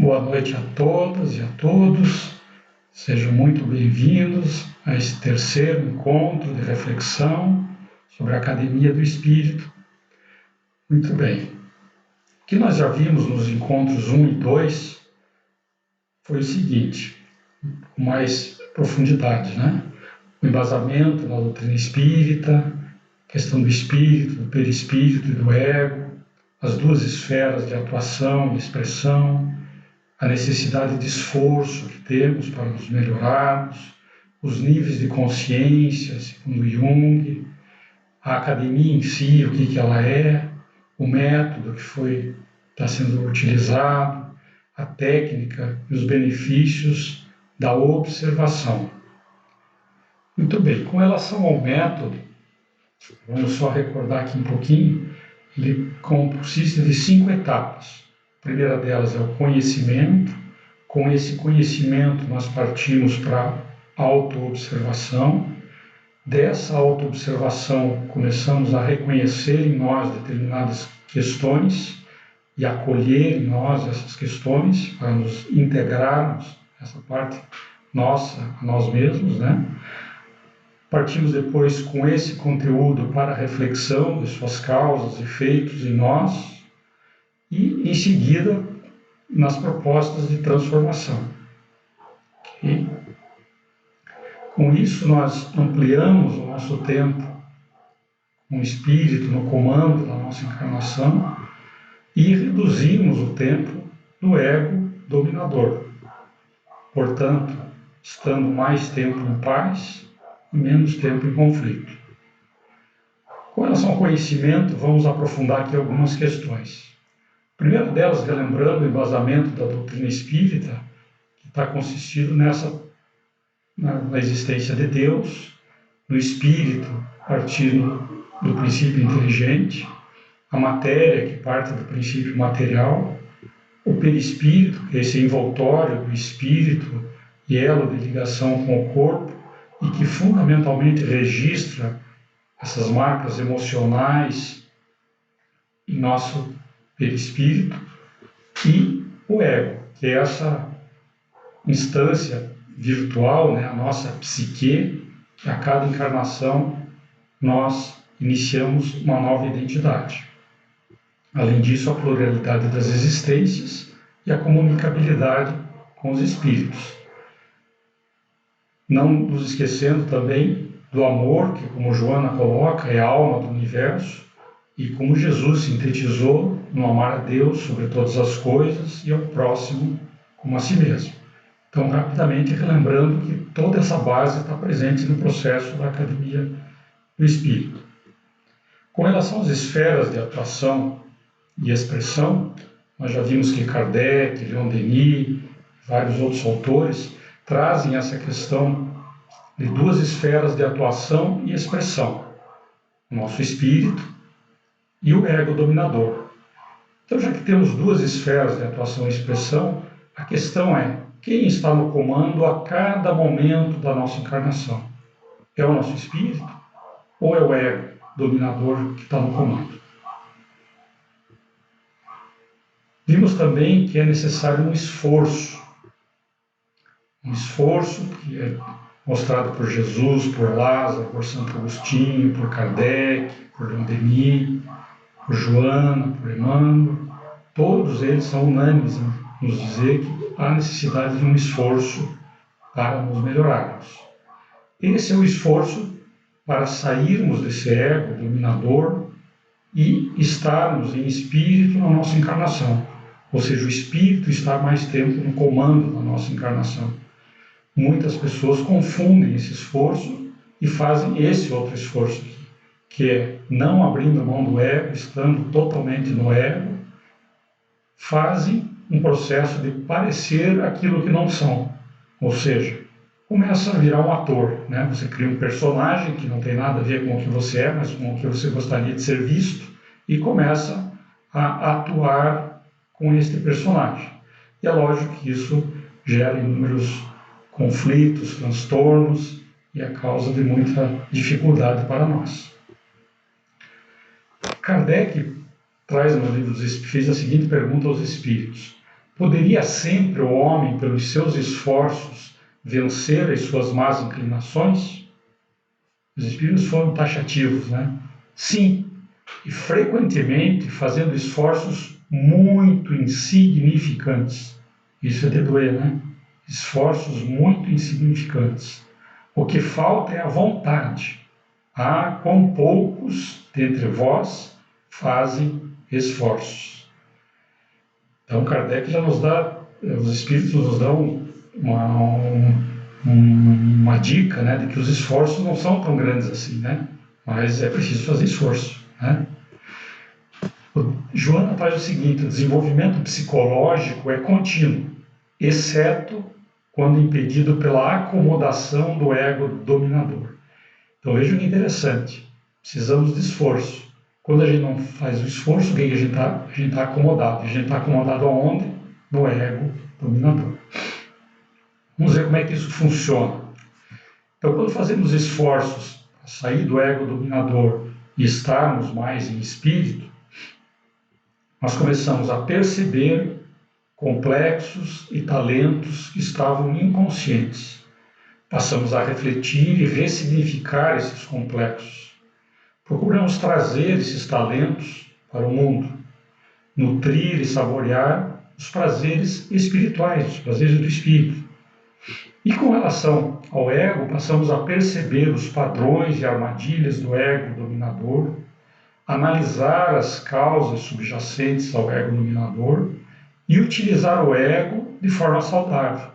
Boa noite a todas e a todos. Sejam muito bem-vindos a esse terceiro encontro de reflexão sobre a Academia do Espírito. Muito bem. O que nós já vimos nos encontros 1 e 2 foi o seguinte, com mais profundidade, né? O embasamento na doutrina espírita, a questão do espírito, do perispírito e do ego, as duas esferas de atuação e expressão, a necessidade de esforço que temos para nos melhorarmos, os níveis de consciência, segundo Jung, a academia em si, o que ela é, o método que está sendo utilizado, a técnica e os benefícios da observação. Muito bem, com relação ao método, vamos só recordar aqui um pouquinho, ele consiste de 5 etapas. A primeira delas é o conhecimento. Com esse conhecimento, nós partimos para a autoobservação. Dessa autoobservação, começamos a reconhecer em nós determinadas questões e acolher em nós essas questões para nos integrarmos, essa parte nossa, a nós mesmos, né? Partimos depois com esse conteúdo para a reflexão de suas causas e efeitos em nós, e, em seguida, nas propostas de transformação. Okay? Com isso, nós ampliamos o nosso tempo com o espírito no comando da nossa encarnação e reduzimos o tempo do ego dominador. Portanto, estando mais tempo em paz e menos tempo em conflito. Com relação ao conhecimento, vamos aprofundar aqui algumas questões. A primeira delas, relembrando o embasamento da doutrina espírita, que está consistido na existência de Deus, no espírito, partindo do princípio inteligente, a matéria, que parte do princípio material, o perispírito, que é esse envoltório do espírito e elo de ligação com o corpo, e que fundamentalmente registra essas marcas emocionais em nosso perispírito, e o ego, que é essa instância virtual, né, a nossa psique, que a cada encarnação nós iniciamos uma nova identidade. Além disso, a pluralidade das existências e a comunicabilidade com os espíritos. Não nos esquecendo também do amor, que, como Joana coloca, é a alma do universo, e como Jesus sintetizou no amar a Deus sobre todas as coisas e ao próximo como a si mesmo. Então, rapidamente relembrando que toda essa base está presente no processo da Academia do Espírito. Com relação às esferas de atuação e expressão, nós já vimos que Kardec, Leon Denis, vários outros autores trazem essa questão de duas esferas de atuação e expressão. O nosso espírito e o ego dominador. Então, já que temos duas esferas de atuação e expressão, a questão é quem está no comando a cada momento da nossa encarnação? É o nosso espírito ou é o ego dominador que está no comando? Vimos também que é necessário um esforço que é mostrado por Jesus, por Lázaro, por Santo Agostinho, por Kardec, por Leon Denis, por Joana, por Emmanuel. Todos eles são unânimes em nos dizer que há necessidade de um esforço para nos melhorarmos. Esse é o esforço para sairmos desse ego dominador e estarmos em espírito na nossa encarnação. Ou seja, o espírito está mais tempo no comando da nossa encarnação. Muitas pessoas confundem esse esforço e fazem esse outro esforço aqui, que é não abrindo mão do ego, estando totalmente no ego, fazem um processo de parecer aquilo que não são. Ou seja, começa a virar um ator, né? Você cria um personagem que não tem nada a ver com o que você é, mas com o que você gostaria de ser visto, e começa a atuar com este personagem. E é lógico que isso gera inúmeros conflitos, transtornos, e é causa de muita dificuldade para nós. Kardec traz no livro dos Espíritos, fez a seguinte pergunta aos espíritos: Poderia sempre o homem, pelos seus esforços, vencer as suas más inclinações? Os espíritos foram taxativos, né? Sim, e frequentemente fazendo esforços muito insignificantes. Isso é de doer, né? Esforços muito insignificantes. O que falta é a vontade. Ah, quão poucos dentre vós fazem esforços. Então, Kardec já nos dá, os espíritos nos dão uma dica, né, de que os esforços não são tão grandes assim, né? Mas é preciso fazer esforço, né? O Joana faz o seguinte: o desenvolvimento psicológico é contínuo, exceto quando impedido pela acomodação do ego dominador. Então veja que interessante, precisamos de esforço. Quando a gente não faz o esforço, o que a gente está? A gente está acomodado. A gente está acomodado aonde? No ego dominador. Vamos ver como é que isso funciona. Então, quando fazemos esforços para sair do ego dominador e estarmos mais em espírito, nós começamos a perceber complexos e talentos que estavam inconscientes. Passamos a refletir e ressignificar esses complexos. Procuramos trazer esses talentos para o mundo, nutrir e saborear os prazeres espirituais, os prazeres do espírito. E com relação ao ego, passamos a perceber os padrões e armadilhas do ego dominador, analisar as causas subjacentes ao ego dominador e utilizar o ego de forma saudável.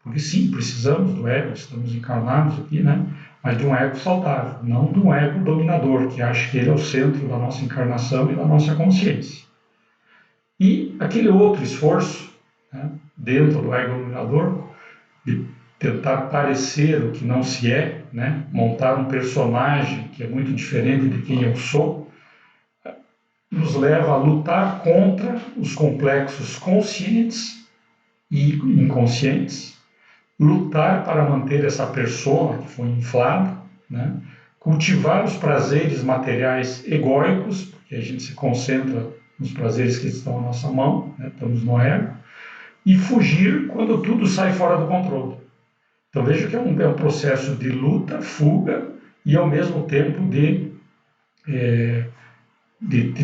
Porque sim, precisamos do ego, estamos encarnados aqui, né? Mas de um ego saudável, não de um ego dominador, que acha que ele é o centro da nossa encarnação e da nossa consciência. E aquele outro esforço, né, dentro do ego dominador, de tentar parecer o que não se é, né, montar um personagem que é muito diferente de quem eu sou, nos leva a lutar contra os complexos conscientes e inconscientes, lutar para manter essa persona que foi inflada, né? Cultivar os prazeres materiais egóicos, porque a gente se concentra nos prazeres que estão à nossa mão, né? Estamos no ego, e fugir quando tudo sai fora do controle. Então veja que é um processo de luta, fuga e ao mesmo tempo de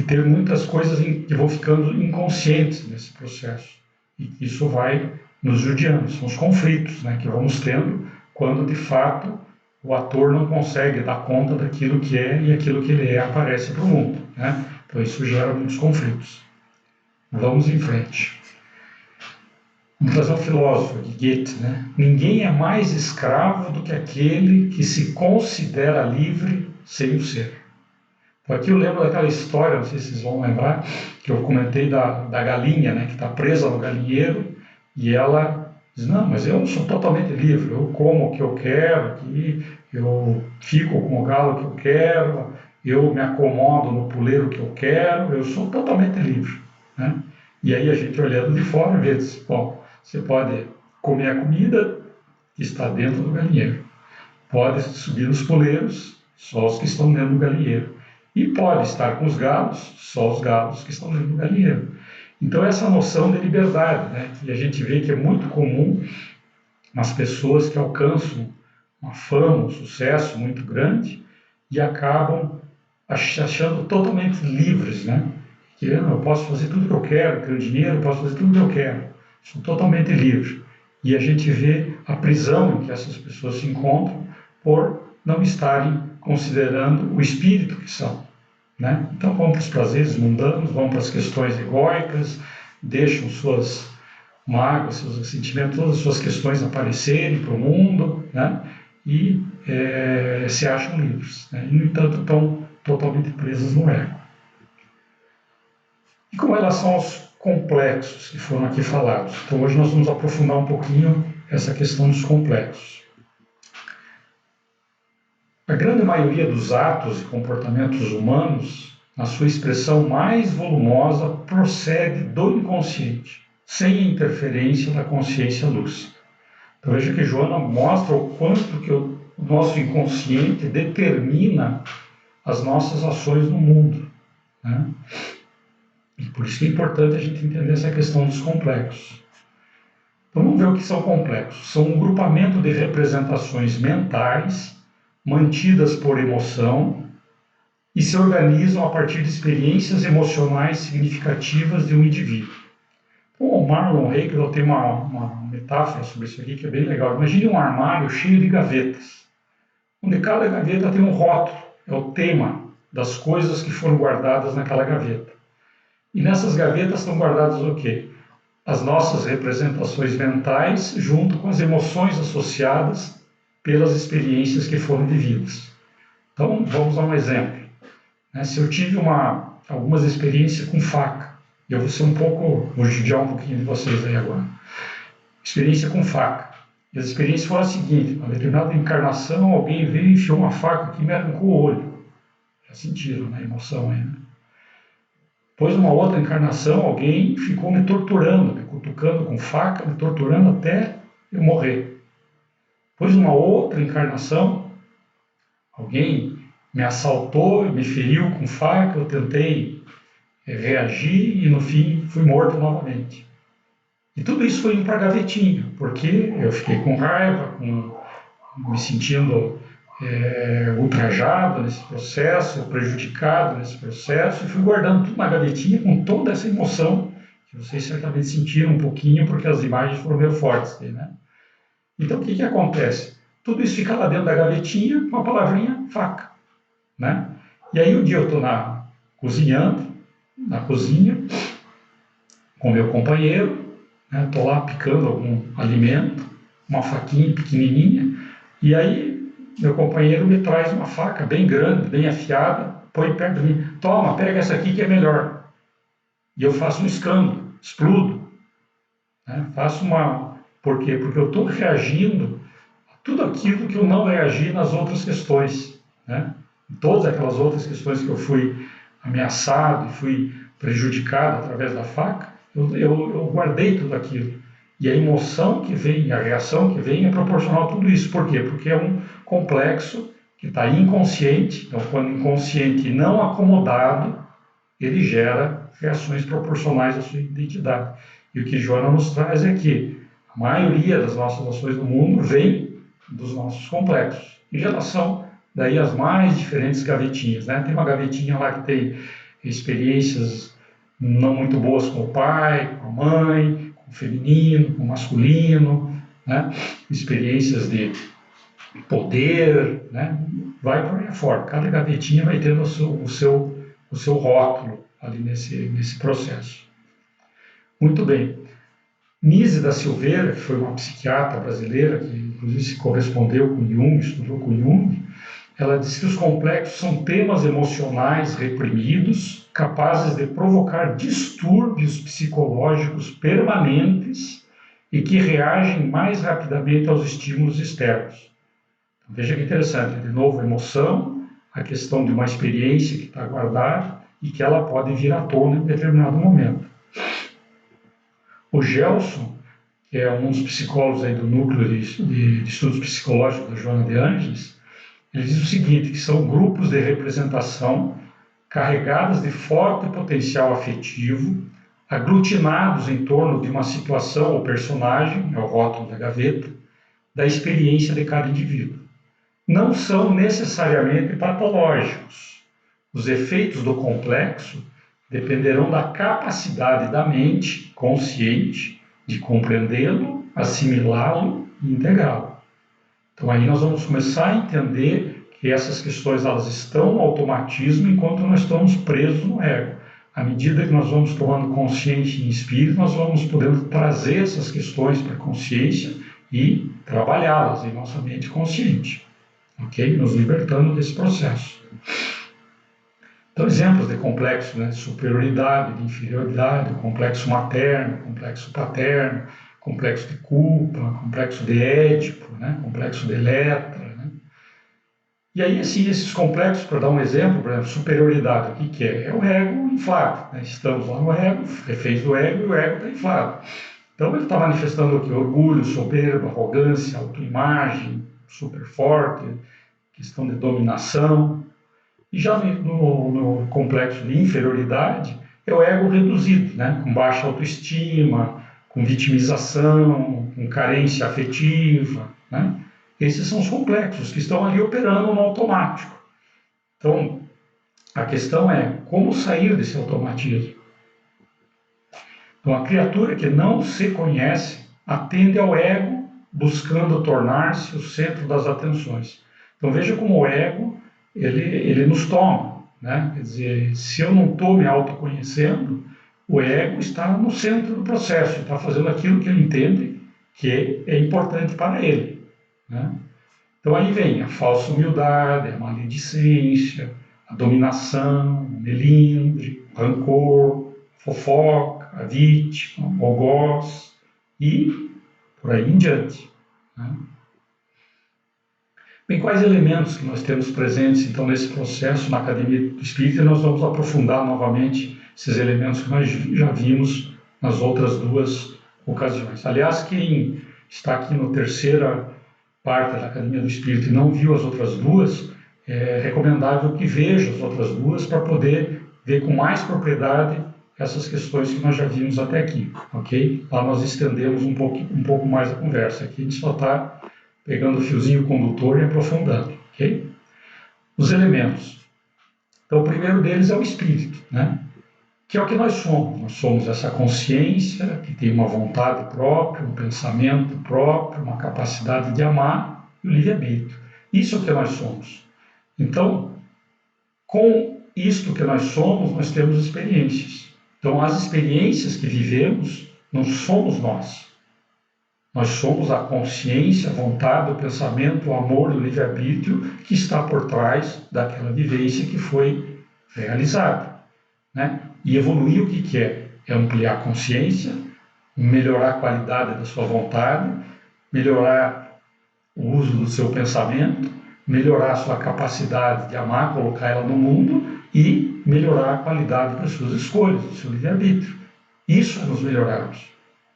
ter muitas coisas que vão ficando inconscientes nesse processo. E isso vai nos judiando, são os conflitos, né, que vamos tendo quando de fato o ator não consegue dar conta daquilo que é e aquilo que ele é aparece para o mundo, né? Então isso gera muitos conflitos. Vamos em frente. Vamos trazer um filósofo de Goethe, né? Ninguém é mais escravo do que aquele que se considera livre sem o ser. Então, aqui eu lembro daquela história, não sei se vocês vão lembrar, que eu comentei da galinha, né, que está presa no galinheiro, e ela diz: não, mas eu sou totalmente livre, eu como o que eu quero aqui, eu fico com o galo que eu quero, eu me acomodo no puleiro que eu quero, eu sou totalmente livre, né? E aí a gente olhando de fora vê, bom, você pode comer a comida que está dentro do galinheiro, pode subir nos puleiros, só os que estão dentro do galinheiro, e pode estar com os galos, só os galos que estão dentro do galinheiro. Então essa noção de liberdade, né, que a gente vê que é muito comum nas pessoas que alcançam uma fama, um sucesso muito grande e acabam achando totalmente livres, né? Que eu posso fazer tudo que eu quero, tenho dinheiro, eu posso fazer tudo que eu quero, sou totalmente livre. E a gente vê a prisão em que essas pessoas se encontram por não estarem considerando o espírito que são, né? Então vão para os prazeres mundanos, vão para as questões egóicas, deixam suas mágoas, seus ressentimentos, todas as suas questões aparecerem para o mundo, né? E se acham livres, né? E no entanto estão totalmente presas no ego. E com relação aos complexos que foram aqui falados, então hoje nós vamos aprofundar um pouquinho essa questão dos complexos. A grande maioria dos atos e comportamentos humanos, na sua expressão mais volumosa, procede do inconsciente, sem a interferência da consciência lúcida. Então veja que Joana mostra o quanto que o nosso inconsciente determina as nossas ações no mundo, né? E por isso que é importante a gente entender essa questão dos complexos. Então vamos ver o que são complexos. São um grupamento de representações mentais mantidas por emoção e se organizam a partir de experiências emocionais significativas de um indivíduo. Então, o Marlon Hegel tem uma metáfora sobre isso aqui que é bem legal. Imagine um armário cheio de gavetas, onde cada gaveta tem um rótulo, é o tema das coisas que foram guardadas naquela gaveta. E nessas gavetas estão guardadas o quê? As nossas representações mentais, junto com as emoções associadas pelas experiências que foram vividas. Então, vamos a um exemplo. Se eu tive algumas experiências com faca, eu vou judiar um pouquinho de vocês aí agora. Experiência com faca. E as experiências foram a seguinte: uma determinada encarnação, alguém veio e enfiou uma faca aqui e me arrancou o olho. Já sentiram, né? A emoção aí, né? Depois, uma outra encarnação, alguém ficou me torturando, me cutucando com faca, me torturando até eu morrer. Depois, uma outra encarnação, alguém me assaltou, me feriu com faca, eu tentei reagir e no fim fui morto novamente. E tudo isso foi indo para a gavetinha, porque eu fiquei com raiva, me sentindo ultrajado nesse processo, prejudicado nesse processo, e fui guardando tudo na gavetinha com toda essa emoção, que vocês certamente sentiram um pouquinho, porque as imagens foram meio fortes, né? Então, o que acontece? Tudo isso fica lá dentro da gavetinha com a palavrinha faca, né? E aí um dia eu estou cozinhando, na cozinha, com meu companheiro, estou lá picando algum alimento, uma faquinha pequenininha, e aí meu companheiro me traz uma faca bem grande, bem afiada, põe perto de mim, toma, pega essa aqui que é melhor. E eu faço um escândalo, explodo. Por quê? Porque eu estou reagindo a tudo aquilo que eu não reagi nas outras questões. Todas aquelas outras questões que eu fui ameaçado, fui prejudicado através da faca, eu guardei tudo aquilo. E a emoção que vem, a reação que vem é proporcional a tudo isso. Por quê? Porque é um complexo que está inconsciente. Então, quando inconsciente e não acomodado, ele gera reações proporcionais à sua identidade. E o que Joana nos traz é que a maioria das nossas ações no mundo vem dos nossos complexos. E já são daí as mais diferentes gavetinhas. Tem uma gavetinha lá que tem experiências não muito boas com o pai, com a mãe, com o feminino, com o masculino, experiências de poder, vai por aí afora. Cada gavetinha vai tendo o seu rótulo ali nesse processo. Muito bem. Nise da Silveira, que foi uma psiquiatra brasileira, que inclusive se correspondeu com Jung, estudou com Jung, ela diz que os complexos são temas emocionais reprimidos, capazes de provocar distúrbios psicológicos permanentes e que reagem mais rapidamente aos estímulos externos. Então, veja que interessante, de novo, a emoção, a questão de uma experiência que está guardada e que ela pode vir à tona em determinado momento. O Gelson, que é um dos psicólogos aí do núcleo de estudos psicológicos da Joana de Ângeles, ele diz o seguinte, que são grupos de representação carregadas de forte potencial afetivo, aglutinados em torno de uma situação ou personagem, é o rótulo da gaveta, da experiência de cada indivíduo. Não são necessariamente patológicos. Os efeitos do complexo dependerão da capacidade da mente consciente de compreendê-lo, assimilá-lo e integrá-lo. Então aí nós vamos começar a entender que essas questões elas estão no automatismo enquanto nós estamos presos no ego. À medida que nós vamos tomando consciência em espírito, nós vamos podendo trazer essas questões para a consciência e trabalhá-las em nossa mente consciente, ok? Nos libertando desse processo. Então, exemplos de complexo, de superioridade, de inferioridade, complexo materno, complexo paterno, complexo de culpa, complexo de Édipo, complexo de Eletra. E aí, assim, esses complexos, para dar um exemplo, por exemplo, superioridade, o que é? É o ego inflado. Estamos lá no ego, reféns do ego, e o ego está inflado. Então, ele está manifestando o quê? Orgulho, soberba, arrogância, autoimagem, super forte, questão de dominação. E já no complexo de inferioridade, é o ego reduzido, né? Com baixa autoestima, com vitimização, com carência afetiva, né? Esses são os complexos que estão ali operando no automático. Então, a questão é como sair desse automatismo. Então, a criatura que não se conhece atende ao ego buscando tornar-se o centro das atenções. Então, veja como o ego, ele nos toma, né? Quer dizer, se eu não estou me autoconhecendo, o ego está no centro do processo, está fazendo aquilo que ele entende que é importante para ele, né? Então, aí vem a falsa humildade, a maledicência, a dominação, o melindre, o rancor, a fofoca, a vítima, o algoz e por aí em diante, né? Bem, quais elementos que nós temos presentes, então, nesse processo na Academia do Espírito, e nós vamos aprofundar novamente esses elementos que nós já vimos nas outras duas ocasiões. Aliás, quem está aqui na terceira parte da Academia do Espírito e não viu as outras duas, é recomendável que veja as outras duas para poder ver com mais propriedade essas questões que nós já vimos até aqui, ok? Lá nós estendemos um pouco mais a conversa. Aqui a gente só está pegando o fiozinho condutor e aprofundando, ok? Os elementos. Então, o primeiro deles é o espírito, né? Que é o que nós somos. Nós somos essa consciência que tem uma vontade própria, um pensamento próprio, uma capacidade de amar e o livre-arbítrio. Isso é o que nós somos. Então, com isto que nós somos, nós temos experiências. Então, as experiências que vivemos não somos nós. Nós somos a consciência, a vontade, o pensamento, o amor e o livre-arbítrio que está por trás daquela vivência que foi realizada, né? E evoluir o que é? É ampliar a consciência, melhorar a qualidade da sua vontade, melhorar o uso do seu pensamento, melhorar a sua capacidade de amar, colocar ela no mundo e melhorar a qualidade das suas escolhas, do seu livre-arbítrio. Isso é nos melhorarmos.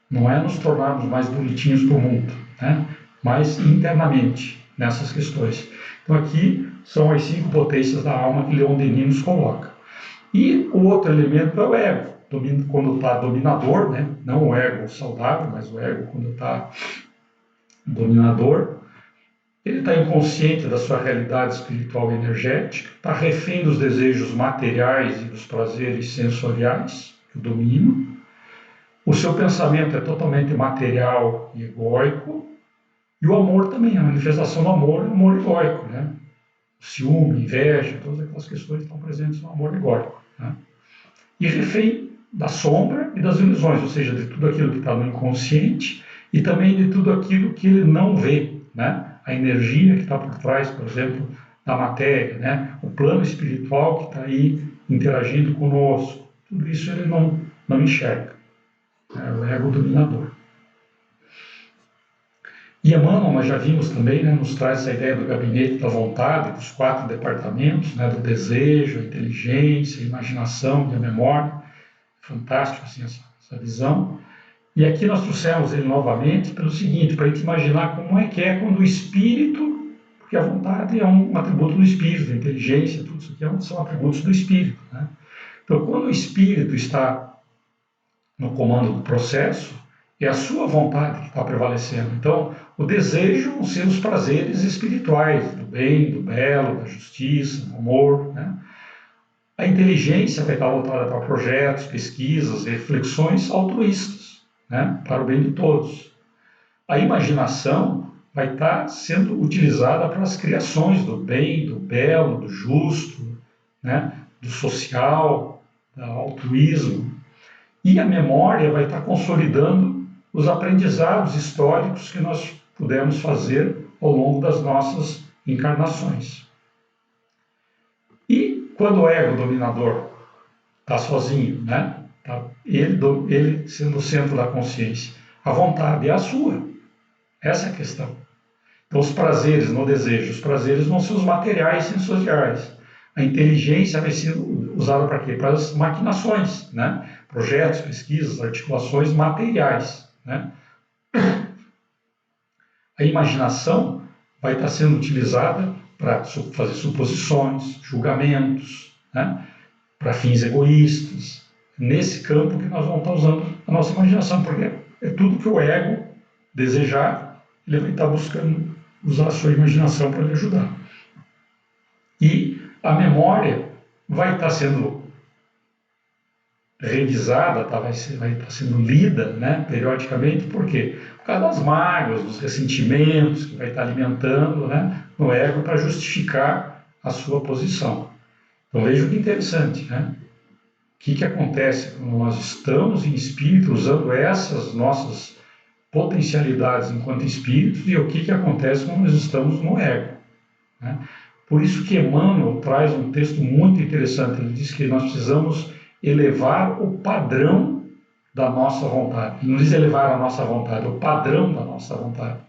Não é nos tornarmos mais bonitinhos para o mundo, né? Mas internamente nessas questões. Então aqui são as 5 potências da alma que Leon Denis nos coloca. E o outro elemento é o ego, quando está dominador, né? Não o ego saudável, mas o ego quando está dominador. Ele está inconsciente da sua realidade espiritual e energética, está refém dos desejos materiais e dos prazeres sensoriais que o dominam. O seu pensamento é totalmente material e egóico, e o amor também, a manifestação do amor é o amor egóico, né? O ciúme, inveja, todas aquelas questões que estão presentes no amor egóico, né? E refém da sombra e das ilusões, ou seja, de tudo aquilo que está no inconsciente e também de tudo aquilo que ele não vê, né? A energia que está por trás, por exemplo, da matéria, né? O plano espiritual que está aí interagindo conosco, tudo isso ele não enxerga. É o ego dominador. E Emmanuel, nós já vimos também, né, nos traz essa ideia do gabinete da vontade, dos 4 departamentos, né, do desejo, a inteligência, a imaginação e a memória. Fantástico assim, essa visão. E aqui nós trouxemos ele novamente pelo seguinte, para a gente imaginar como é que é quando o espírito, porque a vontade é um atributo do espírito, a inteligência, tudo isso aqui são atributos do espírito, né? Então, quando o espírito está no comando do processo, é a sua vontade que está prevalecendo. Então, o desejo vão ser os prazeres espirituais, do bem, do belo, da justiça, do amor, né? A inteligência vai estar voltada para projetos, pesquisas, reflexões altruístas, né? Para o bem de todos. A imaginação vai estar sendo utilizada para as criações do bem, do belo, do justo, né? Do social, do altruísmo. E a memória vai estar consolidando os aprendizados históricos que nós pudemos fazer ao longo das nossas encarnações. E quando o ego dominador está sozinho, né? Ele sendo o centro da consciência, a vontade é a sua. Essa é a questão. Então, os prazeres, no desejo, os prazeres vão ser os materiais sensoriais. A inteligência vai ser usada para quê? Para as maquinações, né? Projetos, pesquisas, articulações materiais, né? A imaginação vai estar sendo utilizada para fazer suposições, julgamentos, né? Para fins egoístas, nesse campo que nós vamos estar usando a nossa imaginação, porque é tudo que o ego desejar, ele vai estar buscando usar a sua imaginação para lhe ajudar. E a memória vai estar sendo revisada, vai estar sendo lida, né, periodicamente, por quê? Por causa das mágoas, dos ressentimentos que vai estar alimentando, né, no ego para justificar a sua posição. Então veja que interessante, né? O que acontece quando nós estamos em espírito usando essas nossas potencialidades enquanto espíritos e o que acontece quando nós estamos no ego, né? Por isso que Emmanuel traz um texto muito interessante. Ele diz que nós precisamos elevar o padrão da nossa vontade. Ele não diz elevar a nossa vontade, é o padrão da nossa vontade,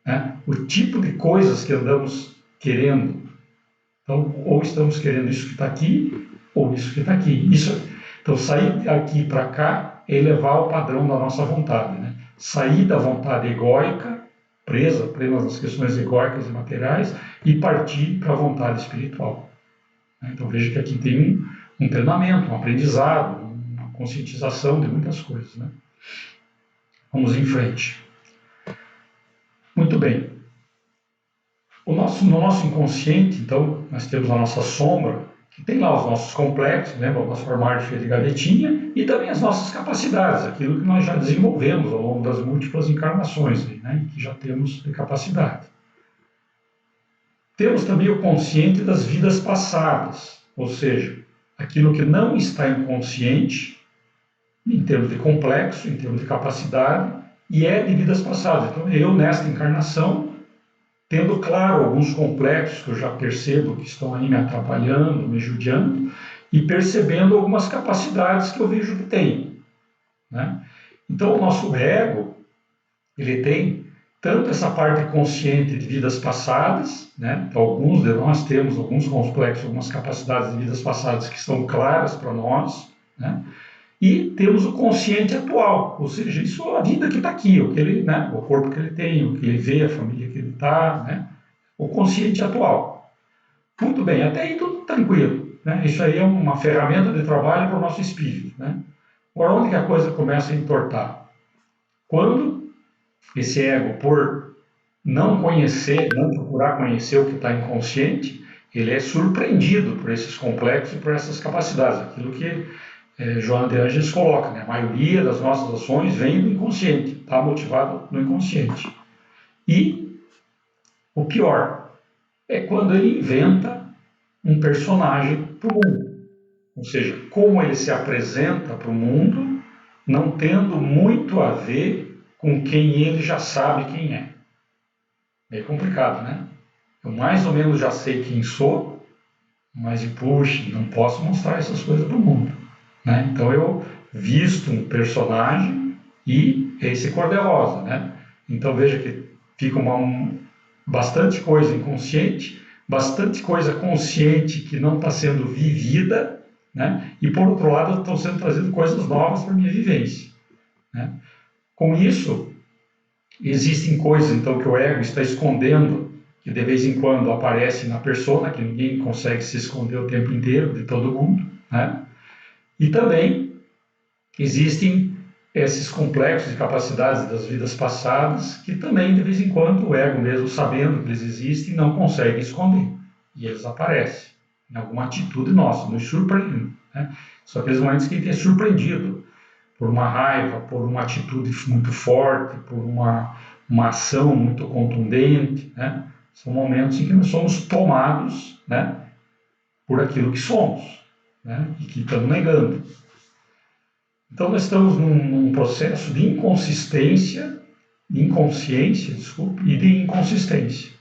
né? O tipo de coisas que andamos querendo. Então, ou estamos querendo isso que está aqui, ou isso que está aqui. Então, sair daqui para cá é elevar o padrão da nossa vontade, né? Sair da vontade egóica, presa apenas nas questões egóicas e materiais, e partir para a vontade espiritual. Então, veja que aqui tem um treinamento, um aprendizado, uma conscientização de muitas coisas, né? Vamos em frente. Muito bem. No nosso inconsciente, então, nós temos a nossa sombra, que tem lá os nossos complexos, né, o nosso armário cheio de gavetinha, e também as nossas capacidades, aquilo que nós já desenvolvemos ao longo das múltiplas encarnações, né, e que já temos de capacidade. Temos também o consciente das vidas passadas, ou seja, aquilo que não está inconsciente, em termos de complexo, em termos de capacidade, e é de vidas passadas. Então, eu, nesta encarnação, tendo claro alguns complexos que eu já percebo que estão aí me atrapalhando, me judiando, e percebendo algumas capacidades que eu vejo que tem, né? Então, o nosso ego, ele tem tanto essa parte consciente de vidas passadas, né? Então, alguns de nós temos alguns complexos, algumas capacidades de vidas passadas que estão claras para nós, né? E temos o consciente atual, ou seja, isso é a vida que está aqui, o que ele, né, o corpo que ele tem, o que ele vê, a família que ele está, né, o consciente atual. Muito bem, até aí tudo tranquilo, né? Isso aí é uma ferramenta de trabalho para o nosso espírito, né? Agora, onde que a coisa começa a entortar? Quando esse ego, por não conhecer, não procurar conhecer o que está inconsciente, ele é surpreendido por esses complexos e por essas capacidades, aquilo que Joana de Ângeles coloca, né? A maioria das nossas ações vem do inconsciente, está motivado no inconsciente. E o pior é quando ele inventa um personagem para o mundo. Ou seja, como ele se apresenta para o mundo, não tendo muito a ver com quem ele já sabe quem é. Meio complicado, né? Eu mais ou menos já sei quem sou, mas, puxa, não posso mostrar essas coisas para o mundo, né? Então eu visto um personagem e esse cor-de-rosa, né? Então veja que fica bastante coisa inconsciente, bastante coisa consciente que não está sendo vivida, né? E por outro lado estão sendo trazidas coisas novas para a minha vivência, né? Com isso, existem coisas então que o ego está escondendo, que de vez em quando aparecem na persona, que ninguém consegue se esconder o tempo inteiro de todo mundo, né? E também existem esses complexos de capacidades das vidas passadas que também, de vez em quando, o ego, mesmo sabendo que eles existem, não consegue esconder. E eles aparecem em alguma atitude nossa, nos surpreendendo, né? São aqueles momentos que a gente é surpreendido por uma raiva, por uma atitude muito forte, por uma ação muito contundente, né? São momentos em que nós somos tomados, né, por aquilo que somos, né, e que estamos negando. Então, nós estamos num processo de inconsciência, e de inconsistência.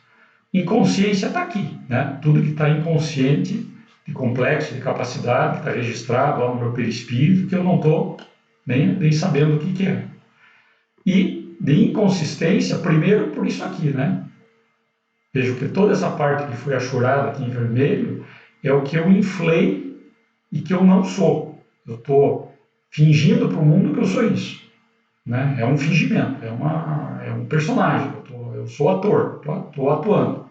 Inconsciência está aqui, né? Tudo que está inconsciente, de complexo, de capacidade, que está registrado lá no meu perispírito, que eu não estou nem sabendo o que é. E de inconsistência, primeiro por isso aqui, né? Vejo que toda essa parte que foi achurada aqui em vermelho é o que eu inflei e que eu não sou. Eu estou fingindo para o mundo que eu sou isso, né? É um fingimento, é um personagem. Eu sou ator, estou atuando.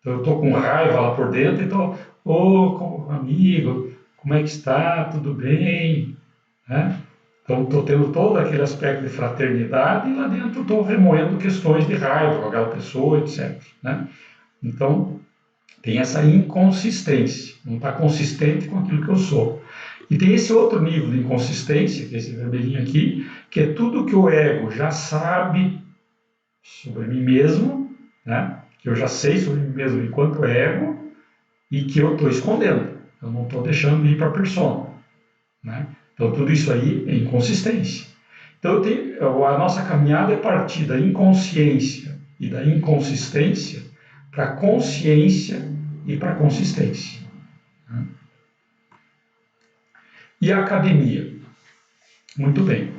Então eu estou com raiva lá por dentro e estou, amigo, como é que está? Tudo bem? né? Então, estou tendo todo aquele aspecto de fraternidade e lá dentro estou remoendo questões de raiva com aquela pessoa, etc., né? Então, tem essa inconsistência, não está consistente com aquilo que eu sou. E tem esse outro nível de inconsistência, que é esse vermelhinho aqui, que é tudo que o ego já sabe sobre mim mesmo, né? Que eu já sei sobre mim mesmo enquanto ego e que eu estou escondendo. Eu não estou deixando ir para a persona, né? Então, tudo isso aí é inconsistência. Então, a nossa caminhada é partir da inconsciência e da inconsistência para a consciência e para a consistência. Né? E a academia? Muito bem.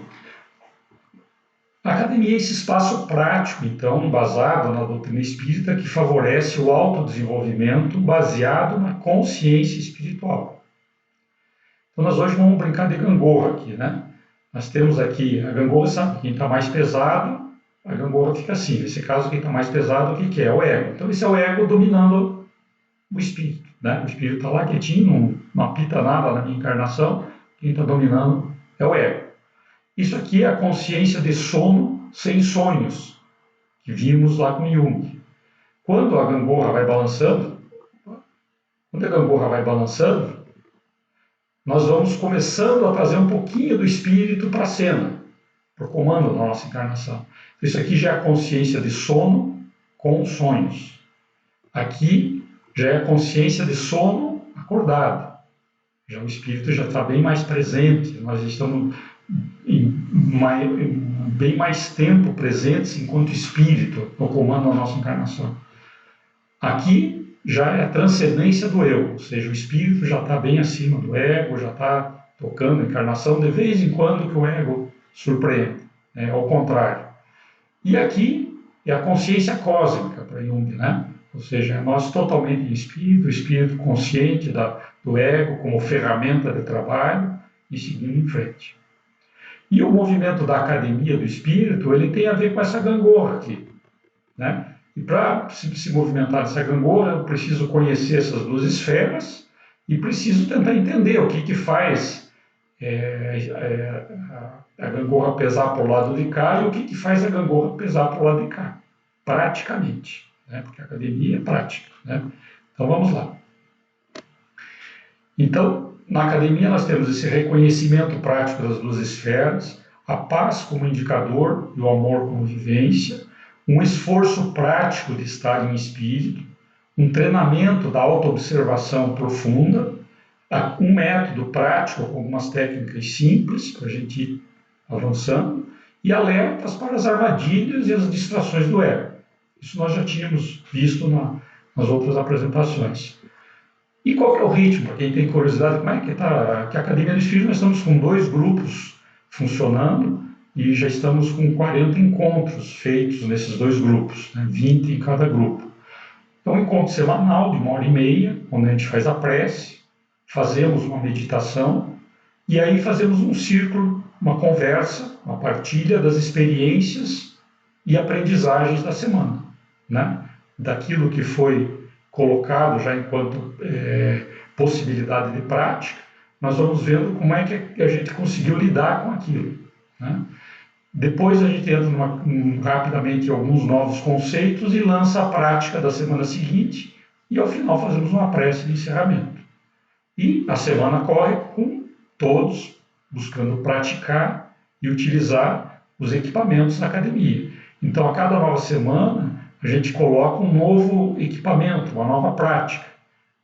A academia é esse espaço prático, então, embasado na doutrina espírita, que favorece o autodesenvolvimento baseado na consciência espiritual. Então, nós hoje vamos brincar de gangorra aqui, né? Nós temos aqui a gangorra, sabe? Quem está mais pesado, a gangorra fica assim. Nesse caso, quem está mais pesado, o que é? O ego. Então, esse é o ego dominando o espírito, né? O espírito está lá quietinho, não apita nada na minha encarnação. Quem está dominando é o ego. Isso aqui é a consciência de sono sem sonhos, que vimos lá com Jung. Quando a gangorra vai balançando, nós vamos começando a trazer um pouquinho do espírito para a cena, para o comando da nossa encarnação. Isso aqui já é a consciência de sono com sonhos. Aqui já é a consciência de sono acordado. Já o espírito já está bem mais presente, nós estamos bem mais tempo presentes enquanto espírito no comando da nossa encarnação. Aqui já é a transcendência do eu, ou seja, o espírito já está bem acima do ego, já está tocando a encarnação de vez em quando que o ego surpreende, né? Ao contrário. E aqui é a consciência cósmica para Jung, né? Ou seja, nós totalmente em espírito, o espírito consciente do ego como ferramenta de trabalho e seguindo em frente. E o movimento da academia do espírito, ele tem a ver com essa gangorra aqui, né? E para se movimentar nessa gangorra, eu preciso conhecer essas duas esferas e preciso tentar entender o que faz a gangorra pesar para o lado de cá e o que faz a gangorra pesar para o lado de cá, praticamente, né? Porque a academia é prática, né? Então vamos lá. Então, na academia nós temos esse reconhecimento prático das duas esferas, a paz como indicador e o amor como vivência, um esforço prático de estar em espírito, um treinamento da autoobservação profunda, um método prático com algumas técnicas simples para a gente ir avançando e alertas para as armadilhas e as distrações do ego. Isso nós já tínhamos visto nas outras apresentações. E qual que é o ritmo? Para quem tem curiosidade, como é que está? Que a Academia do Espírito, nós estamos com 2 grupos funcionando e já estamos com 40 encontros feitos nesses 2 grupos, né? 20 em cada grupo. Então, um encontro semanal de 1h30, onde a gente faz a prece, fazemos uma meditação e aí fazemos um círculo, uma conversa, uma partilha das experiências e aprendizagens da semana, né? Daquilo que foi colocado já enquanto possibilidade de prática, nós vamos vendo como é que a gente conseguiu lidar com aquilo, né? Depois a gente entra rapidamente em alguns novos conceitos e lança a prática da semana seguinte e ao final fazemos uma prece de encerramento. E a semana corre com todos buscando praticar e utilizar os equipamentos da academia. Então, a cada nova semana, a gente coloca um novo equipamento, uma nova prática.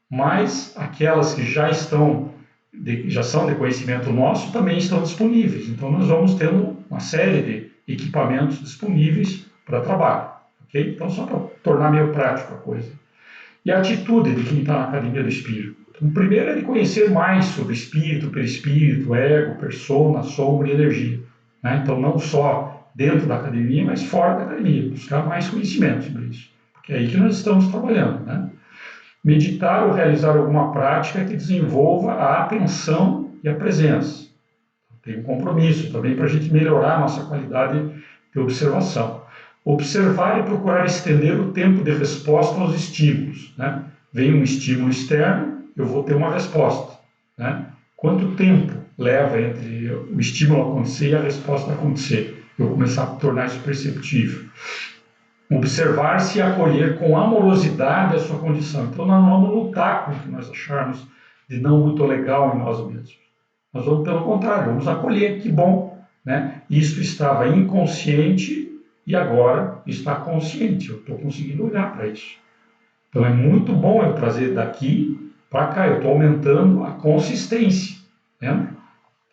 Mas aquelas que já são de conhecimento nosso também estão disponíveis. Então, nós vamos tendo uma série de equipamentos disponíveis para trabalho. Okay? Então, só para tornar meio prático a coisa. E a atitude de quem está na Academia do Espírito. Então, o primeiro é de conhecer mais sobre espírito, perispírito, ego, persona, sombra e energia. Né? Então, não só dentro da academia, mas fora da academia. Buscar mais conhecimento sobre isso. Porque é aí que nós estamos trabalhando. Né? Meditar ou realizar alguma prática que desenvolva a atenção e a presença. Tem um compromisso também para a gente melhorar a nossa qualidade de observação. Observar e procurar estender o tempo de resposta aos estímulos. Né? Vem um estímulo externo, eu vou ter uma resposta. Né? Quanto tempo leva entre o estímulo acontecer e a resposta acontecer. Eu começar a tornar isso perceptível. Observar-se e acolher com amorosidade a sua condição. Então, nós não vamos lutar com o que nós acharmos de não muito legal em nós mesmos. Nós vamos, pelo contrário, vamos acolher, que bom, né? Isto estava inconsciente e agora está consciente. Eu estou conseguindo olhar para isso. Então, é muito bom eu trazer daqui para cá. Eu estou aumentando a consistência. Lembra?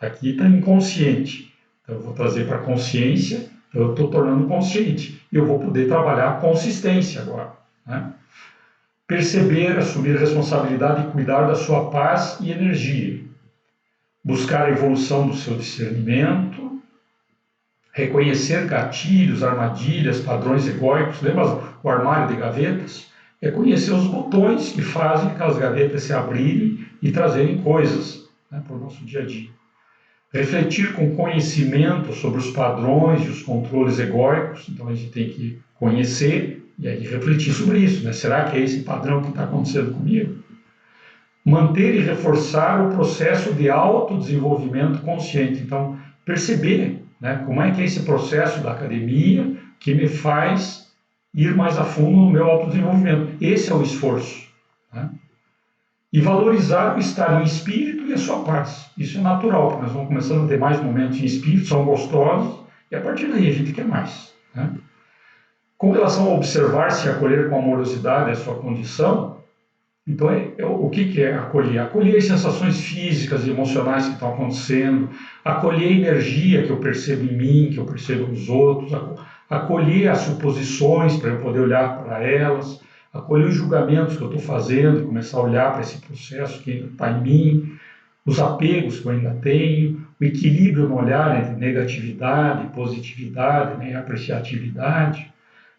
Aqui está inconsciente. Então, eu vou trazer para a consciência. Eu estou tornando consciente e eu vou poder trabalhar a consistência agora, né? Perceber, assumir a responsabilidade e cuidar da sua paz e energia. Buscar a evolução do seu discernimento. Reconhecer gatilhos, armadilhas, padrões egóicos. Lembra o armário de gavetas? É conhecer os botões que fazem aquelas gavetas se abrirem e trazerem coisas, né, para o nosso dia a dia. Refletir com conhecimento sobre os padrões e os controles egóicos. Então a gente tem que conhecer e aí refletir sobre isso, né? Será que é esse padrão que está acontecendo comigo? Manter e reforçar o processo de autodesenvolvimento consciente. Então, perceber, né, como é que é esse processo da academia que me faz ir mais a fundo no meu autodesenvolvimento. Esse é o esforço, né? E valorizar o estar em espírito e a sua paz. Isso é natural, porque nós vamos começando a ter mais momentos em espírito, são gostosos, e a partir daí a gente quer mais, né? Com relação a observar-se e acolher com amorosidade a sua condição, então o que é acolher? Acolher as sensações físicas e emocionais que estão acontecendo, acolher a energia que eu percebo em mim, que eu percebo nos outros, acolher as suposições para eu poder olhar para elas, acolher os julgamentos que eu estou fazendo, começar a olhar para esse processo que ainda está em mim, os apegos que eu ainda tenho, o equilíbrio no olhar entre negatividade, positividade, né, e apreciatividade,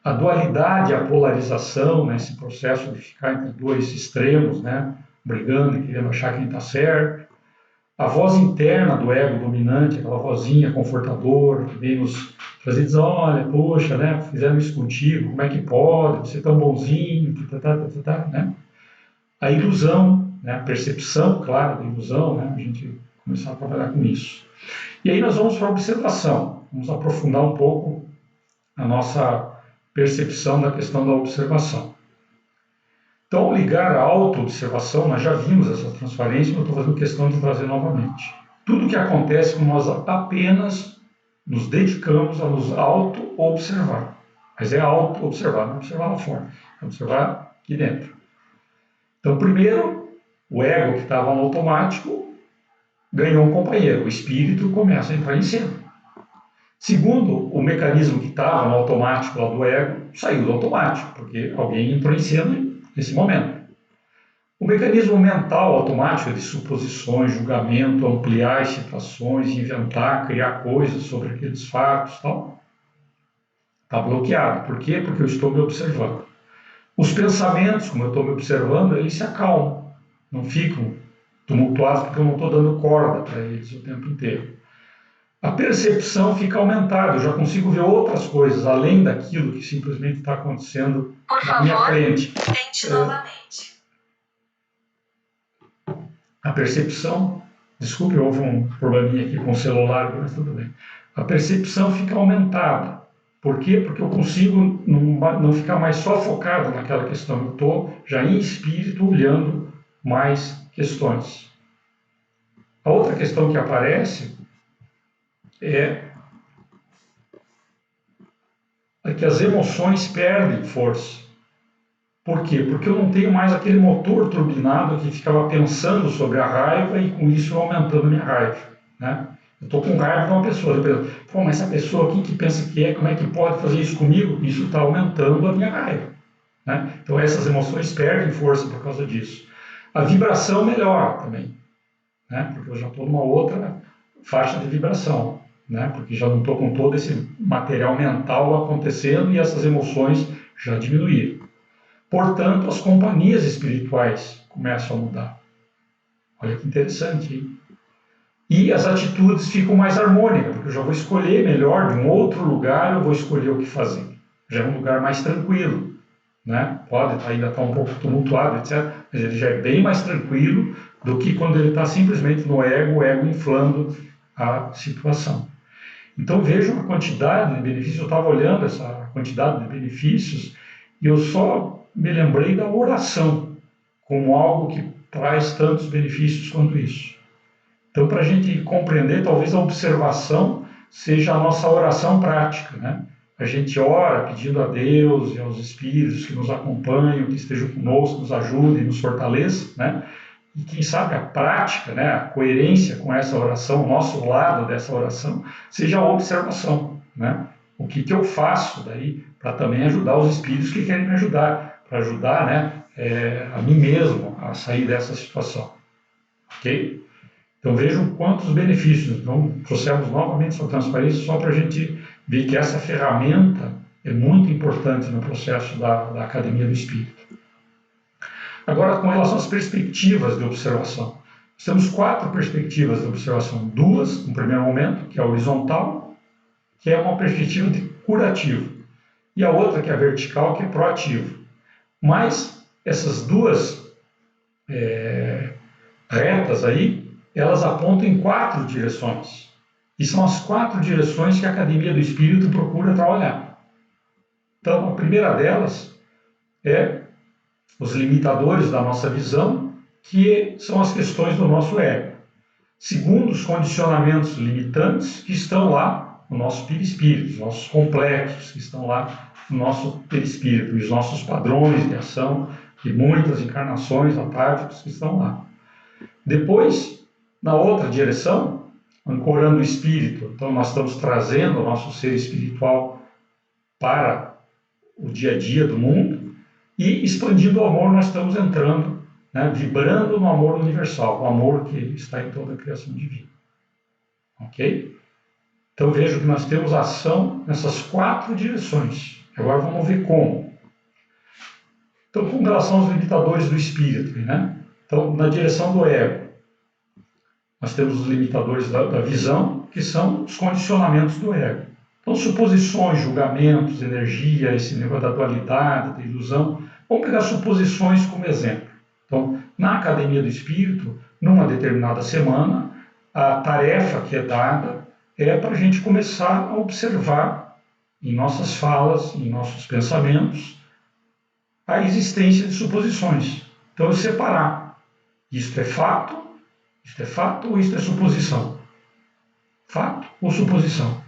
a dualidade, a polarização, né, esse processo de ficar entre dois extremos, né, brigando e querendo achar quem está certo, a voz interna do ego dominante, aquela vozinha confortadora que vem nos fazer dizer, olha, poxa, né, fizeram isso contigo, como é que pode, você é tão bonzinho, né? A ilusão, né, a percepção, claro, da ilusão, né, a gente começar a trabalhar com isso. E aí nós vamos para a observação, vamos aprofundar um pouco a nossa percepção da questão da observação. Então, ao ligar a auto-observação, nós já vimos essa transparência, mas eu estou fazendo questão de trazer novamente. Tudo o que acontece quando nós apenas nos dedicamos a nos auto-observar. Mas é auto-observar, não é observar lá fora, é observar aqui dentro. Então, primeiro, o ego que estava no automático ganhou um companheiro, o espírito começa a entrar em cena. Segundo, o mecanismo que estava no automático lá do ego saiu do automático, porque alguém entrou em cena nesse momento. O mecanismo mental automático de suposições, julgamento, ampliar as situações, inventar, criar coisas sobre aqueles fatos, tal, está bloqueado. Por quê? Porque eu estou me observando. Os pensamentos, como eu estou me observando, eles se acalmam, não ficam tumultuados porque eu não estou dando corda para eles o tempo inteiro. A percepção fica aumentada, eu já consigo ver outras coisas além daquilo que simplesmente está acontecendo na minha frente. Tente novamente. A percepção, desculpe, houve um probleminha aqui com o celular, mas tudo bem. A percepção fica aumentada. Por quê? Porque eu consigo não ficar mais só focado naquela questão. Eu estou já em espírito olhando mais questões. A outra questão que aparece é que as emoções perdem força. Por quê? Porque eu não tenho mais aquele motor turbinado que ficava pensando sobre a raiva e com isso aumentando a minha raiva, né? Eu estou com raiva de uma pessoa, eu penso, pô, mas essa pessoa, quem que pensa que é, como é que pode fazer isso comigo? Isso está aumentando a minha raiva, né? Então essas emoções perdem força por causa disso. A vibração melhora também, né? Porque eu já estou numa outra faixa de vibração, né? Porque já não estou com todo esse material mental acontecendo e essas emoções já diminuíram. Portanto, as companhias espirituais começam a mudar. Olha que interessante, hein? E as atitudes ficam mais harmônicas, porque eu já vou escolher melhor, de um outro lugar eu vou escolher o que fazer. Já é um lugar mais tranquilo, né? Pode ainda estar um pouco tumultuado, etc., mas ele já é bem mais tranquilo do que quando ele está simplesmente no ego, o ego inflando a situação. Então vejam a quantidade de benefícios, eu estava olhando essa quantidade de benefícios e eu só me lembrei da oração como algo que traz tantos benefícios quanto isso. Então, para a gente compreender, talvez a observação seja a nossa oração prática, né? A gente ora pedindo a Deus e aos Espíritos que nos acompanham, que estejam conosco, nos ajudem, nos fortaleçam, né? E quem sabe a prática, né, a coerência com essa oração, o nosso lado dessa oração, seja a observação, né? O que eu faço daí para também ajudar os Espíritos que querem me ajudar, para ajudar, né, a mim mesmo a sair dessa situação, ok? Então vejam quantos benefícios. Então trouxemos novamente essa transparência só para a gente ver que essa ferramenta é muito importante no processo da Academia do Espírito. Agora, com relação às perspectivas de observação. Nós temos 4 perspectivas de observação. 2, no primeiro momento, que é a horizontal, que é uma perspectiva de curativo. E a outra, que é a vertical, que é proativo. Mas essas 2 retas aí, elas apontam em 4 direções. E são as 4 direções que a Academia do Espírito procura trabalhar. Então, a primeira delas é os limitadores da nossa visão, que são as questões do nosso ego. Segundo, os condicionamentos limitantes que estão lá no nosso perispírito, os nossos complexos que estão lá no nosso perispírito, e os nossos padrões de ação de muitas encarnações atávicos que estão lá. Depois, na outra direção, ancorando o espírito, então nós estamos trazendo o nosso ser espiritual para o dia a dia do mundo, e expandindo o amor, nós estamos entrando, né, vibrando no amor universal, o amor que está em toda a criação divina. Ok? Então vejo que nós temos ação nessas 4 direções. Agora vamos ver como. Então, com relação aos limitadores do espírito, né? Então, na direção do ego, nós temos os limitadores da visão, que são os condicionamentos do ego. Então, suposições, julgamentos, energia, esse negócio da dualidade, da ilusão. Vamos pegar suposições como exemplo. Então, na Academia do Espírito, numa determinada semana, a tarefa que é dada é para a gente começar a observar em nossas falas, em nossos pensamentos, a existência de suposições. Então, eu separar. Isto é fato ou isto é suposição? Fato ou suposição?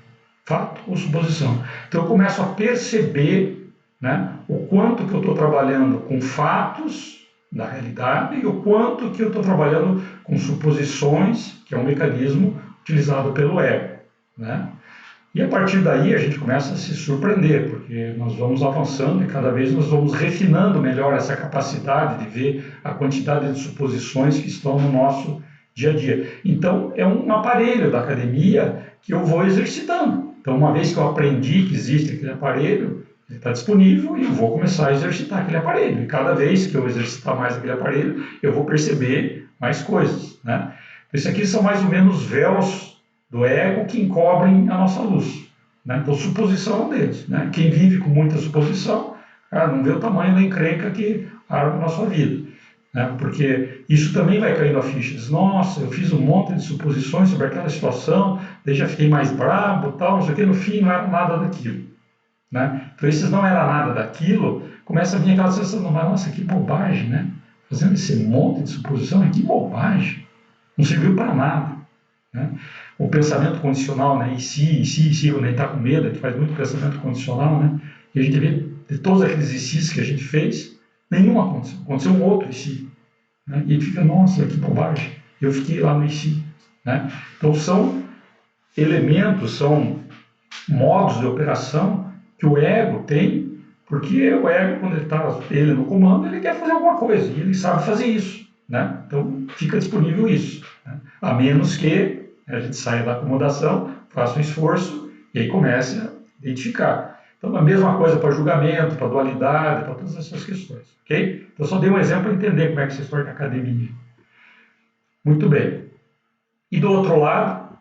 Fato ou suposição? Então eu começo a perceber, né, o quanto que eu estou trabalhando com fatos da realidade e o quanto que eu estou trabalhando com suposições, que é um mecanismo utilizado pelo ego, né? E a partir daí a gente começa a se surpreender, porque nós vamos avançando e cada vez nós vamos refinando melhor essa capacidade de ver a quantidade de suposições que estão no nosso dia a dia. Então, é um aparelho da academia que eu vou exercitando. Então, uma vez que eu aprendi que existe aquele aparelho, ele está disponível e eu vou começar a exercitar aquele aparelho. E cada vez que eu exercitar mais aquele aparelho, eu vou perceber mais coisas, né? Isso aqui são mais ou menos véus do ego que encobrem a nossa luz, né? Então, suposição é um deles, né? Quem vive com muita suposição, cara, não vê o tamanho da encrenca que arma na sua vida, né? Porque isso também vai caindo a ficha. Diz, nossa, eu fiz um monte de suposições sobre aquela situação, daí já fiquei mais bravo, tal, não sei o que, no fim não era nada daquilo, né? Então, esses não era nada daquilo, começa a vir aquela sensação, nossa, que bobagem, né? Fazendo esse monte de suposição, que bobagem, não serviu para nada, né? O pensamento condicional, né? E se, quando a gente está com medo, a gente faz muito pensamento condicional, né? E a gente vê de todos aqueles e se que a gente fez, nenhum aconteceu. Aconteceu um outro e se, né? E a gente fica, nossa, que bobagem, eu fiquei lá no e se, né? Então são elementos, são modos de operação que o ego tem, porque o ego, quando ele está ele no comando, ele quer fazer alguma coisa e ele sabe fazer isso, né? Então fica disponível isso, né? A menos que a gente saia da acomodação, faça um esforço e aí comece a identificar. Então, a mesma coisa para julgamento, para dualidade, para todas essas questões, ok? Então, só dei um exemplo para entender como é que se torna academia. Muito bem. E do outro lado,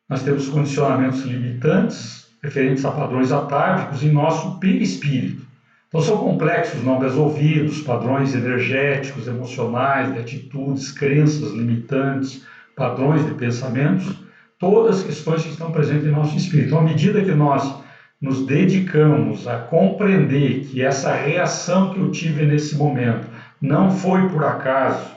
nós temos condicionamentos limitantes referentes a padrões atávicos em nosso perispírito. Então são complexos não resolvidos, padrões energéticos, emocionais, de atitudes, crenças limitantes, padrões de pensamentos, todas as questões que estão presentes em nosso espírito. Então, à medida que nós nos dedicamos a compreender que essa reação que eu tive nesse momento não foi por acaso,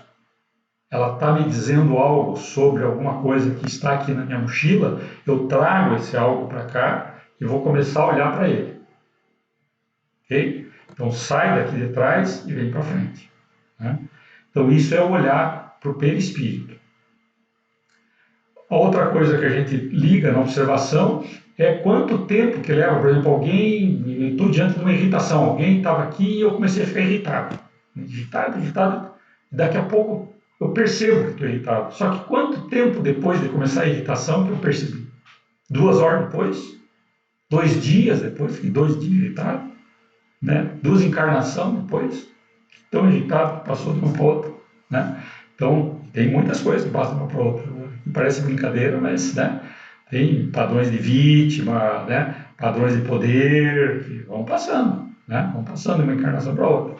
ela está me dizendo algo sobre alguma coisa que está aqui na minha mochila, eu trago esse algo para cá e vou começar a olhar para ele. Ok? Então sai daqui de trás e vem para frente. Né? Então isso é olhar para o perispírito. A outra coisa que a gente liga na observação é quanto tempo que leva, por exemplo, alguém, estou diante de uma irritação, alguém estava aqui e eu comecei a ficar irritado. Irritado, daqui a pouco eu percebo que estou irritado. Só que quanto tempo depois de começar a irritação que eu percebi? 2 horas depois? 2 dias depois? Fiquei 2 dias irritado? Né? 2 encarnações depois? Tão irritado que passou de uma para outra. Né? Então, tem muitas coisas que passam de uma para outra. Né? Parece brincadeira, mas né? Tem padrões de vítima, né? Padrões de poder, que vão passando. Né? Vão passando de uma encarnação para outra.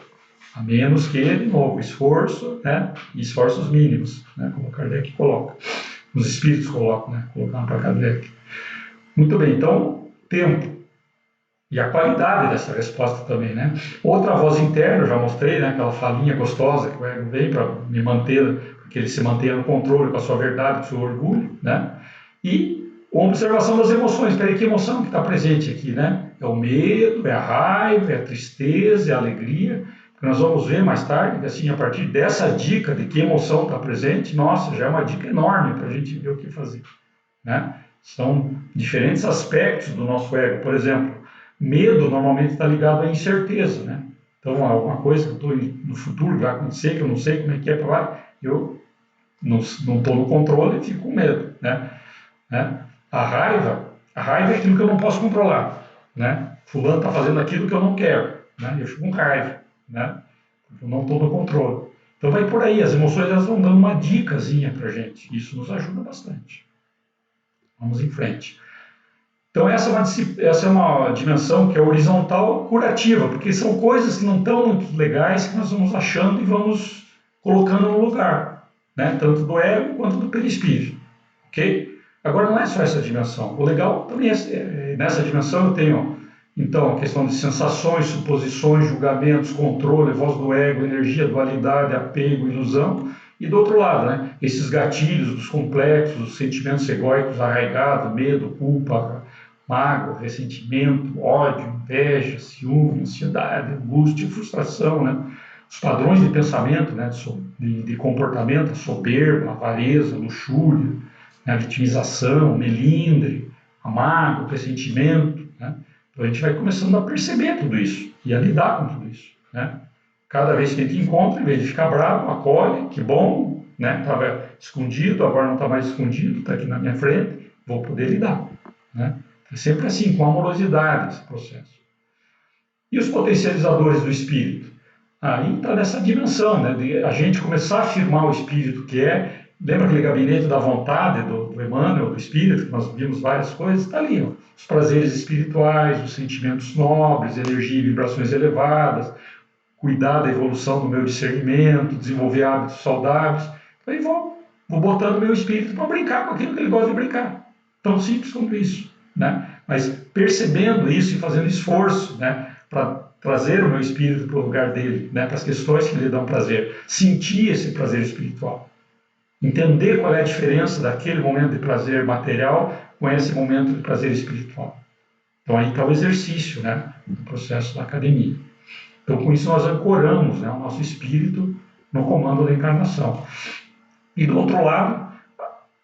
A menos que, de novo, esforço, né? E esforços mínimos, né? Como o Kardec coloca. Os espíritos colocam, né? Colocando para Kardec. Muito bem, então, tempo. E a qualidade dessa resposta também, né? Outra voz interna, eu já mostrei, né? Aquela falinha gostosa que vem para me manter, que ele se mantenha no controle com a sua verdade, com o seu orgulho, né? E a observação das emoções. Peraí, que emoção que está presente aqui, né? É o medo, é a raiva, é a tristeza, é a alegria. Porque nós vamos ver mais tarde que, assim, a partir dessa dica de que emoção está presente, nossa, já é uma dica enorme para a gente ver o que fazer, né? São diferentes aspectos do nosso ego. Por exemplo, medo normalmente está ligado à incerteza, né? Então, alguma coisa que eu estou no futuro, vai acontecer, que eu não sei como é que é para lá, eu não estou no controle e fico com medo, né? A raiva é aquilo que eu não posso controlar, né? Fulano está fazendo aquilo que eu não quero, né? Eu fico com raiva, né? Eu não estou no controle. Então, vai por aí, as emoções elas vão dando uma dicasinha para a gente, isso nos ajuda bastante. Vamos em frente. Então, essa é uma dimensão que é horizontal curativa, porque são coisas que não estão muito legais que nós vamos achando e vamos colocando no lugar, né? Tanto do ego quanto do perispírito. Ok? Agora, não é só essa dimensão. O legal também é nessa dimensão eu tenho, então, a questão de sensações, suposições, julgamentos, controle, voz do ego, energia, dualidade, apego, ilusão. E do outro lado, né? Esses gatilhos dos complexos, os sentimentos egóicos arraigados, medo, culpa, mágoa, ressentimento, ódio, inveja, ciúme, ansiedade, angústia, frustração, né? Os padrões de pensamento, né? de comportamento, a soberba, a avareza, a luxúria, né? A vitimização, o melindre, a mágoa, o pressentimento, né? Então a gente vai começando a perceber tudo isso e a lidar com tudo isso, né? Cada vez que a gente encontra, em vez de ficar bravo, acolhe, que bom, né? Estava escondido, agora não está mais escondido, está aqui na minha frente, vou poder lidar, né? É sempre assim, com amorosidade esse processo. E os potencializadores do espírito? Aí está nessa dimensão, né, de a gente começar a afirmar o espírito que é. Lembra aquele gabinete da vontade do Emmanuel, do espírito, que nós vimos várias coisas? Está ali, ó, os prazeres espirituais, os sentimentos nobres, energia e vibrações elevadas, cuidar da evolução do meu discernimento, desenvolver hábitos saudáveis. Aí vou botando o meu espírito para brincar com aquilo que ele gosta de brincar. Tão simples quanto isso, né? Mas percebendo isso e fazendo esforço, né, para trazer o meu espírito para o lugar dele, né, para as questões que lhe dão prazer, sentir esse prazer espiritual, entender qual é a diferença daquele momento de prazer material com esse momento de prazer espiritual. Então aí está o exercício, né, do processo da academia. Então com isso nós ancoramos, né, o nosso espírito no comando da encarnação. E do outro lado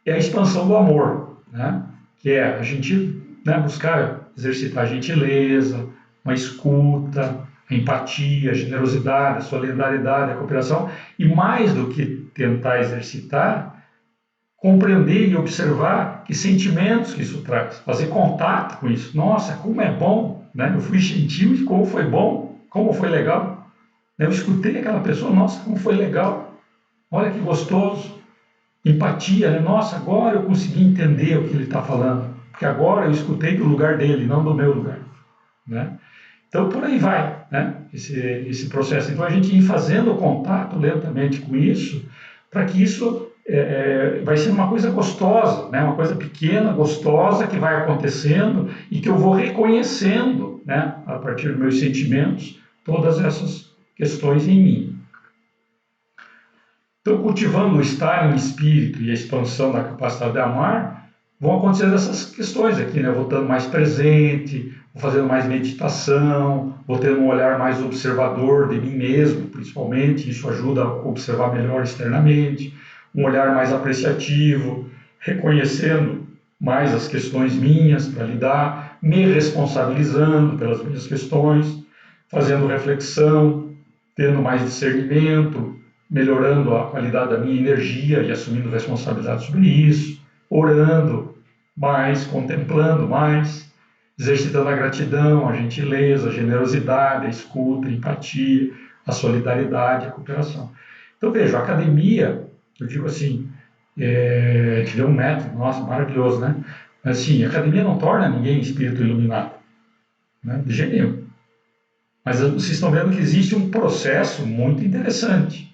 é a expansão do amor, né, que é a gente, né, buscar exercitar a gentileza, uma escuta, a empatia, a generosidade, a solidariedade, a cooperação, e mais do que tentar exercitar, compreender e observar que sentimentos que isso traz, fazer contato com isso. Nossa, como é bom, né? Eu fui gentil e como foi bom, como foi legal. Eu escutei aquela pessoa, nossa, como foi legal, olha que gostoso. Empatia, né? Nossa, agora eu consegui entender o que ele está falando, porque agora eu escutei do lugar dele, não do meu lugar, né? Então, por aí vai, né? Esse processo. Então, a gente ir fazendo contato lentamente com isso, para que isso vai ser uma coisa gostosa, né? Uma coisa pequena, gostosa, que vai acontecendo e que eu vou reconhecendo, né? A partir dos meus sentimentos, todas essas questões em mim. Então, cultivando o estar em espírito e a expansão da capacidade de amar, vão acontecendo essas questões aqui, né? Vou estando mais presente, vou fazendo mais meditação, vou tendo um olhar mais observador de mim mesmo, principalmente, isso ajuda a observar melhor externamente, um olhar mais apreciativo, reconhecendo mais as questões minhas para lidar, me responsabilizando pelas minhas questões, fazendo reflexão, tendo mais discernimento, melhorando a qualidade da minha energia e assumindo responsabilidade sobre isso, orando mais, contemplando mais, exercitando a gratidão, a gentileza, a generosidade, a escuta, a empatia, a solidariedade, a cooperação. Então, veja, a academia, eu digo assim, a gente vê um método, nossa, maravilhoso, né? Mas assim, a academia não torna ninguém espírito iluminado, né? De jeito nenhum. Mas vocês estão vendo que existe um processo muito interessante,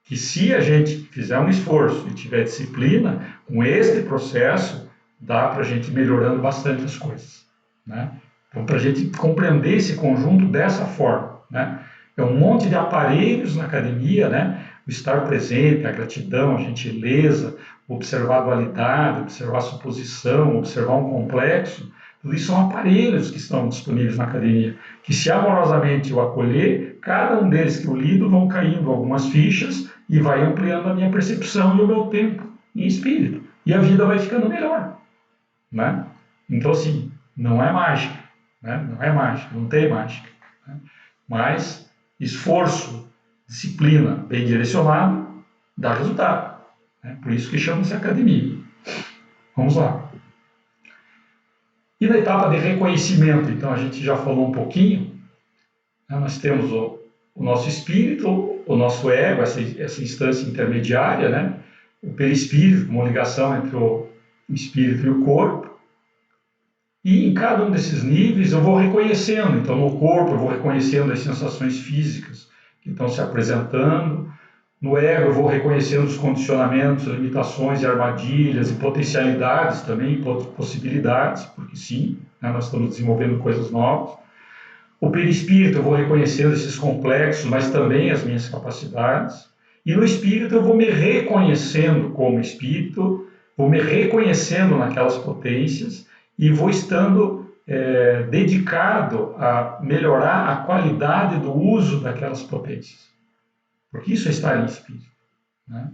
que se a gente fizer um esforço e tiver disciplina, com este processo, dá para a gente ir melhorando bastante as coisas, né? Então, para a gente compreender esse conjunto dessa forma, né? É um monte de aparelhos na academia, né? O estar presente, a gratidão, a gentileza, observar a dualidade, observar a suposição, observar um complexo, tudo isso são aparelhos que estão disponíveis na academia, que se amorosamente eu acolher, cada um deles que eu lido vão caindo algumas fichas e vai ampliando a minha percepção e o meu tempo em espírito. E a vida vai ficando melhor, né? Então, assim, não é mágica, né? Não é mágica, não tem mágica, né? Mas esforço, disciplina bem direcionado, dá resultado, né? Por isso que chama-se academia. Vamos lá. E na etapa de reconhecimento, então, a gente já falou um pouquinho, né? Nós temos o nosso espírito, o nosso ego, essa instância intermediária, né? O perispírito, uma ligação entre o espírito e o corpo. E em cada um desses níveis eu vou reconhecendo. Então, no corpo eu vou reconhecendo as sensações físicas que estão se apresentando. No ego eu vou reconhecendo os condicionamentos, limitações e armadilhas e potencialidades também, possibilidades, porque sim, né, nós estamos desenvolvendo coisas novas. O perispírito eu vou reconhecendo esses complexos, mas também as minhas capacidades. E no espírito eu vou me reconhecendo como espírito, vou me reconhecendo naquelas potências e vou estando dedicado a melhorar a qualidade do uso daquelas potências. Porque isso é estar em espírito, né?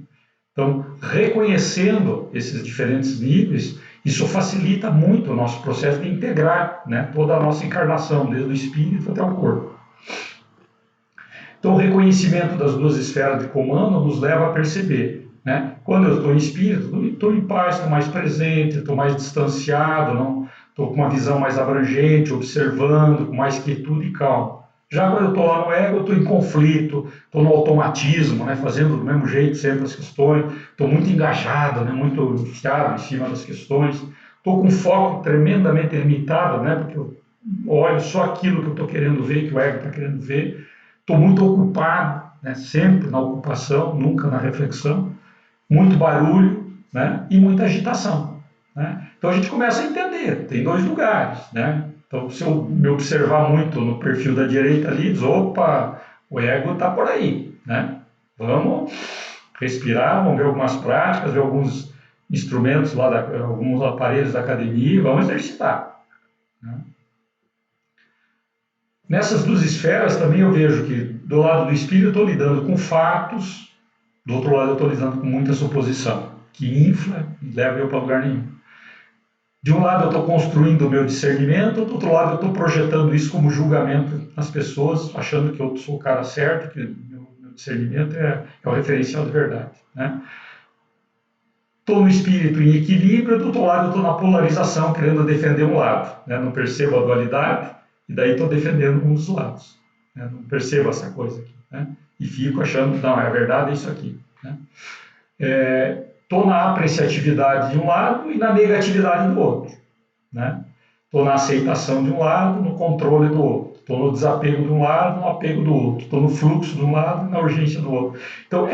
Então, reconhecendo esses diferentes níveis, isso facilita muito o nosso processo de integrar, né, toda a nossa encarnação, desde o espírito até o corpo. Então, o reconhecimento das duas esferas de comando nos leva a perceber, né, quando eu estou em espírito, estou em paz, estou mais presente, estou mais distanciado, não estou com uma visão mais abrangente, observando, com mais quietude e calma. Já quando eu estou lá no ego, eu estou em conflito, estou no automatismo, né, fazendo do mesmo jeito sempre as questões, estou muito engajado, né, muito enfiado em cima das questões, estou com foco tremendamente limitado, né, porque eu olho só aquilo que eu estou querendo ver, que o ego está querendo ver, estou muito ocupado, né, sempre na ocupação, nunca na reflexão, muito barulho, né, e muita agitação, né? Então a gente começa a entender, tem dois lugares, né? Então, se eu me observar muito no perfil da direita ali, diz, opa, o ego está por aí, né? Vamos respirar, vamos ver algumas práticas, ver alguns instrumentos lá, alguns aparelhos da academia, vamos exercitar, né? Nessas duas esferas também eu vejo que do lado do espírito eu estou lidando com fatos, do outro lado eu estou lidando com muita suposição, que infla e leva eu para lugar nenhum. De um lado eu estou construindo o meu discernimento, do outro lado eu estou projetando isso como julgamento nas pessoas, achando que eu sou o cara certo, que meu discernimento é o referencial de verdade, né? Estou no espírito em equilíbrio, do outro lado eu estou na polarização, querendo defender um lado, né? Não percebo a dualidade, e daí estou defendendo um dos lados, né? Não percebo essa coisa aqui, né? E fico achando que não, é verdade, é isso aqui, né? Estou na apreciatividade de um lado e na negatividade do outro, né? Estou na aceitação de um lado, no controle do outro. Estou no desapego de um lado, no apego do outro. Estou no fluxo de um lado e na urgência do outro. Então,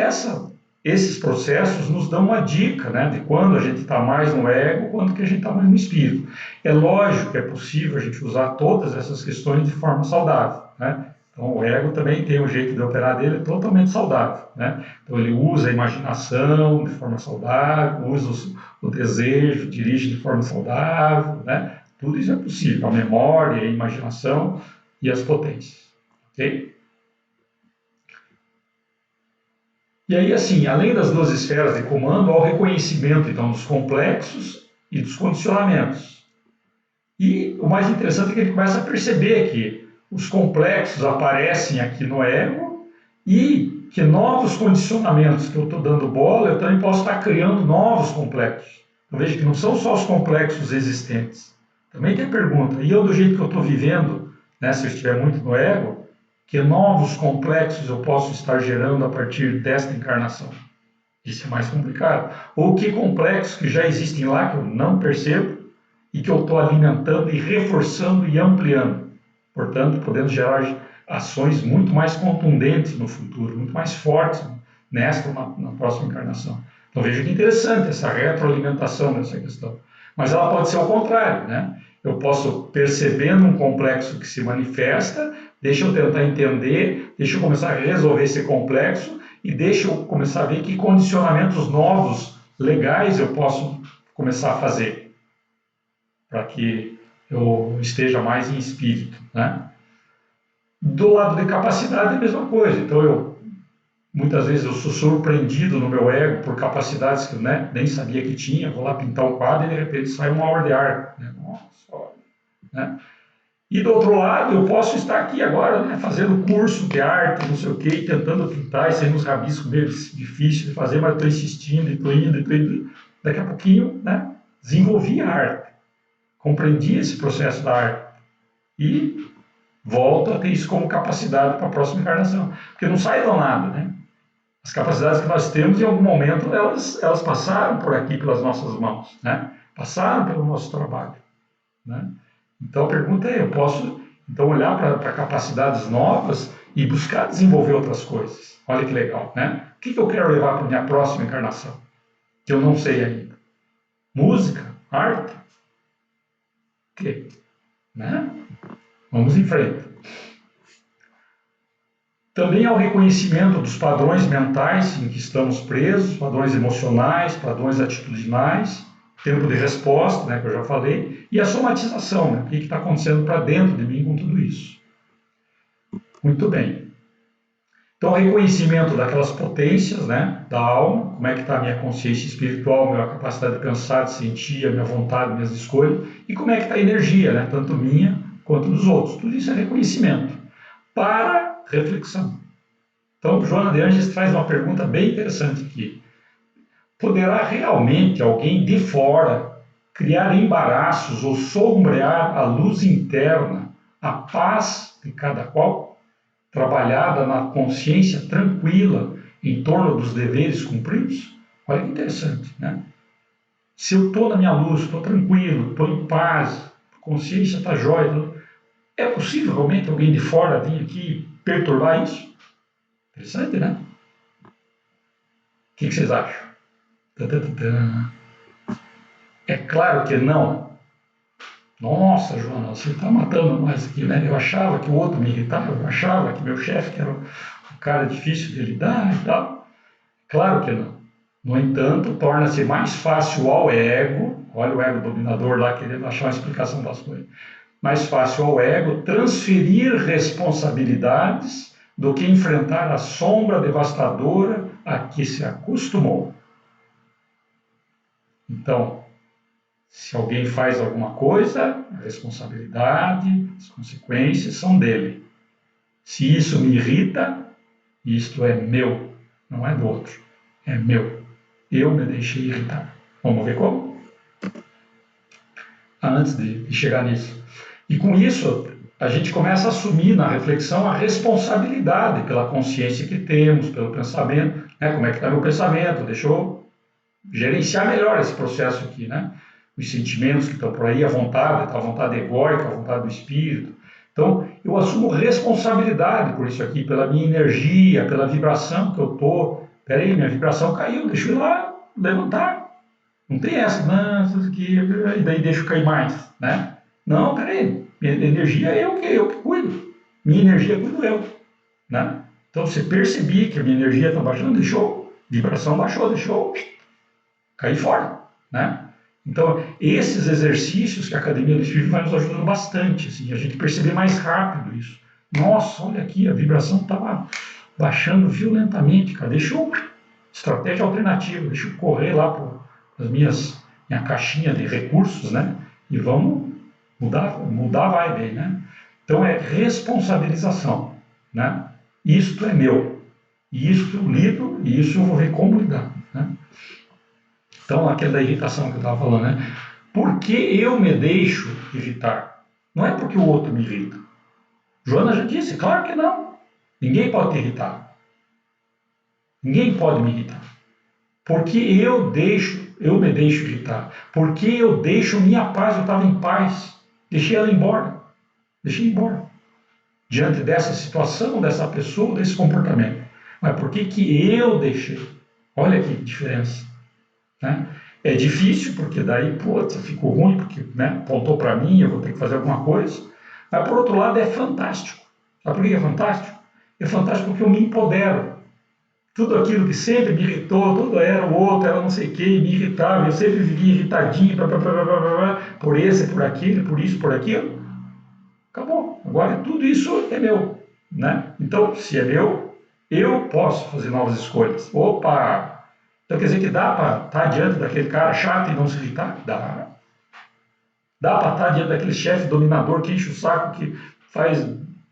esses processos nos dão uma dica, né, de quando a gente está mais no ego, quando que a gente está mais no espírito. É lógico que é possível a gente usar todas essas questões de forma saudável, né? Então, o ego também tem um jeito de operar dele totalmente saudável, né? Então, ele usa a imaginação de forma saudável, usa o desejo, dirige de forma saudável, né? Tudo isso é possível, a memória, a imaginação e as potências, ok? E aí, assim, além das duas esferas de comando, há o reconhecimento, então, dos complexos e dos condicionamentos. E o mais interessante é que ele começa a perceber que os complexos aparecem aqui no ego e que novos condicionamentos que eu estou dando bola, eu também posso estar criando novos complexos. Então veja que não são só os complexos existentes. Também tem a pergunta, e eu do jeito que eu estou vivendo, né, se eu estiver muito no ego, que novos complexos eu posso estar gerando a partir desta encarnação? Isso é mais complicado. Ou que complexos que já existem lá que eu não percebo, e que eu estou alimentando e reforçando e ampliando. Portanto, podendo gerar ações muito mais contundentes no futuro, muito mais fortes nesta ou na próxima encarnação. Então veja que interessante essa retroalimentação nessa questão. Mas ela pode ser ao contrário, né? Eu posso, percebendo um complexo que se manifesta, deixa eu tentar entender, deixa eu começar a resolver esse complexo e deixa eu começar a ver que condicionamentos novos, legais, eu posso começar a fazer para que eu esteja mais em espírito, né? Do lado de capacidade é a mesma coisa. Então, muitas vezes eu sou surpreendido no meu ego por capacidades que eu, né, nem sabia que tinha. Vou lá pintar um quadro e de repente sai uma obra de arte. Né? Nossa, olha, né? E do outro lado, eu posso estar aqui agora, né, fazendo curso de arte, não sei o quê, tentando pintar e sendo uns rabiscos meio difíceis de fazer, mas estou insistindo e estou indo. Daqui a pouquinho, né, desenvolvi a arte. Compreendi esse processo da arte e volto a ter isso como capacidade para a próxima encarnação. Porque não sai do nada, né? As capacidades que nós temos, em algum momento, elas passaram por aqui pelas nossas mãos, né? Passaram pelo nosso trabalho, né? Então a pergunta é, eu posso então olhar para capacidades novas e buscar desenvolver outras coisas. Olha que legal, né? O que eu quero levar para a minha próxima encarnação? Que eu não sei ainda. Música? Arte? O quê? Né? Vamos em frente. Também há o reconhecimento dos padrões mentais em que estamos presos, padrões emocionais, padrões atitudinais, tempo de resposta, né, que eu já falei, e a somatização, né, o que está acontecendo para dentro de mim com tudo isso. Muito bem. Então, o reconhecimento daquelas potências, né, da alma, como é que está a minha consciência espiritual, a minha capacidade de pensar, de sentir, a minha vontade, minhas escolhas, e como é que está a energia, né, tanto minha quanto dos outros. Tudo isso é reconhecimento para reflexão. Então, Joana de Ângeles traz uma pergunta bem interessante aqui. Poderá realmente alguém de fora criar embaraços ou sombrear a luz interna, a paz de cada qual, trabalhada na consciência tranquila em torno dos deveres cumpridos? Olha que interessante, né? Se eu estou na minha luz, estou tranquilo, estou em paz, a consciência está jóia, é possível realmente alguém de fora vir aqui perturbar isso? Interessante, né? O que vocês acham? É claro que não. Nossa, Joana, você está matando nós aqui, né? Eu achava que o outro me irritava, eu achava que meu chefe era um cara difícil de lidar e tal. Claro que não. No entanto, torna-se mais fácil ao ego, olha o ego dominador lá querendo achar uma explicação das coisas, mais fácil ao ego transferir responsabilidades do que enfrentar a sombra devastadora a que se acostumou. Então, se alguém faz alguma coisa, a responsabilidade, as consequências são dele. Se isso me irrita, isto é meu, não é do outro, é meu. Eu me deixei irritar. Vamos ver como? Antes de chegar nisso. E com isso, a gente começa a assumir na reflexão a responsabilidade pela consciência que temos, pelo pensamento, né? Como é que está meu pensamento? Deixa eu gerenciar melhor esse processo aqui, né? os sentimentos que estão por aí, a vontade egóica, a vontade do espírito. Então, eu assumo responsabilidade por isso aqui, pela minha energia, pela vibração que eu estou. Peraí, minha vibração caiu, deixa eu ir lá levantar. Não tem essa, não, isso aqui, e daí deixa eu cair mais, né? Não, peraí, minha energia é eu que cuido. Minha energia cuido eu, né? Então, se percebi que a minha energia está baixando, deixou, vibração baixou, deixou cair fora, né? Então, esses exercícios que a Academia do Espírito vai nos ajudando bastante, assim, a gente perceber mais rápido isso. Nossa, olha aqui, a vibração estava baixando violentamente, cara. Deixa eu, estratégia alternativa, deixa eu correr lá para minha caixinha de recursos, né? E vamos mudar a vibe aí, né? Então, é responsabilização, né? Isto é meu, e isto eu lido, e isso eu vou ver como lidar, né? Então, aquela da irritação que eu estava falando, né? Por que eu me deixo irritar? Não é porque o outro me irrita. Joana já disse, claro que não. Ninguém pode te irritar. Ninguém pode me irritar. Porque eu me deixo irritar. Porque eu deixo minha paz, eu estava em paz. Deixei ela embora. Deixei embora. Diante dessa situação, dessa pessoa, desse comportamento. Mas por que eu deixei? Olha que diferença. Né? É difícil, porque daí, ficou ruim, porque, né, apontou para mim, eu vou ter que fazer alguma coisa. Mas, por outro lado, é fantástico. Sabe por que é fantástico? É fantástico porque eu me empodero. Tudo aquilo que sempre me irritou, tudo era o outro, era não sei o que, me irritava, eu sempre vivia irritadinho, por esse, por aquele, por isso, por aquilo. Acabou. Agora tudo isso é meu. Né? Então, se é meu, eu posso fazer novas escolhas. Opa! Então quer dizer que dá para estar diante daquele cara chato e não se irritar? Dá. Dá para estar diante daquele chefe dominador que enche o saco, que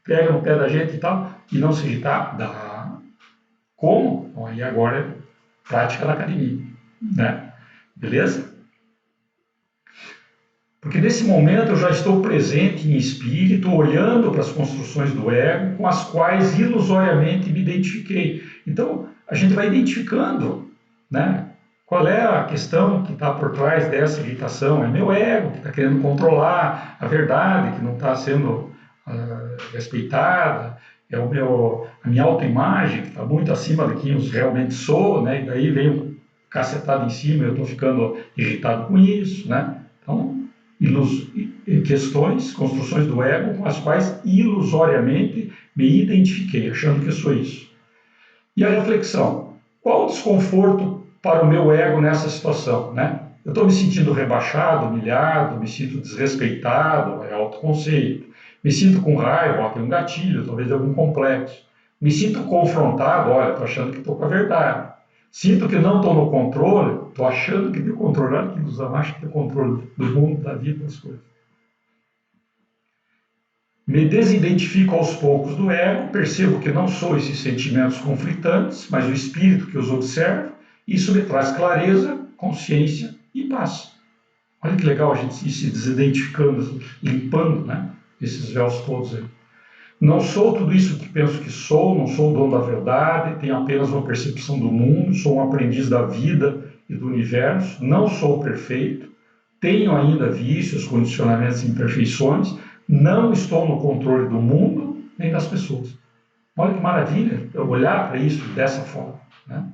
pega no pé da gente e tal, e não se irritar? Dá. Como? Bom, aí agora é prática da academia. Né? Beleza? Porque nesse momento eu já estou presente em espírito, olhando para as construções do ego, com as quais ilusoriamente me identifiquei. Então, a gente vai identificando, né? Qual é a questão que está por trás dessa irritação? É meu ego que está querendo controlar a verdade, que não está sendo respeitada, é a minha autoimagem, que está muito acima de quem eu realmente sou, né? E daí vem um cacetado em cima e eu estou ficando irritado com isso, né? Então, questões, construções do ego com as quais ilusoriamente me identifiquei, achando que eu sou isso. E a reflexão, qual o desconforto para o meu ego nessa situação, né? Eu estou me sentindo rebaixado, humilhado, me sinto desrespeitado, é autoconceito. Me sinto com raiva, tem um gatilho, talvez algum complexo. Me sinto confrontado, olha, estou achando que estou com a verdade. Sinto que não estou no controle, estou achando que tenho controle, olha que ilusão, acho que tenho controle do mundo, da vida, das coisas. Me desidentifico aos poucos do ego, percebo que não sou esses sentimentos conflitantes, mas o espírito que os observa. Isso me traz clareza, consciência e paz. Olha que legal a gente ir se desidentificando, limpando, né, esses véus todos aí. Não sou tudo isso que penso que sou, não sou o dono da verdade, tenho apenas uma percepção do mundo, sou um aprendiz da vida e do universo, não sou perfeito, tenho ainda vícios, condicionamentos e imperfeições, não estou no controle do mundo nem das pessoas. Olha que maravilha olhar para isso dessa forma, né?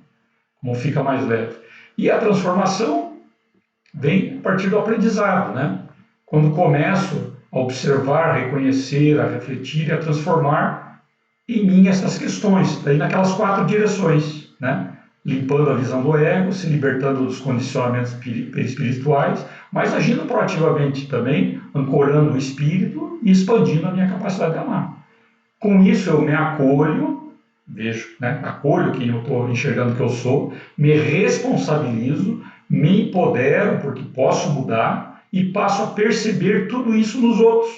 Como fica mais leve. E a transformação vem a partir do aprendizado, né? Quando começo a observar, a reconhecer, a refletir e a transformar em mim essas questões, daí naquelas 4 direções, né? Limpando a visão do ego, se libertando dos condicionamentos perispirituais, mas agindo proativamente também, ancorando o espírito e expandindo a minha capacidade de amar. Com isso eu me acolho, vejo, né? Acolho quem eu estou enxergando que eu sou, me responsabilizo, me empodero porque posso mudar e passo a perceber tudo isso nos outros,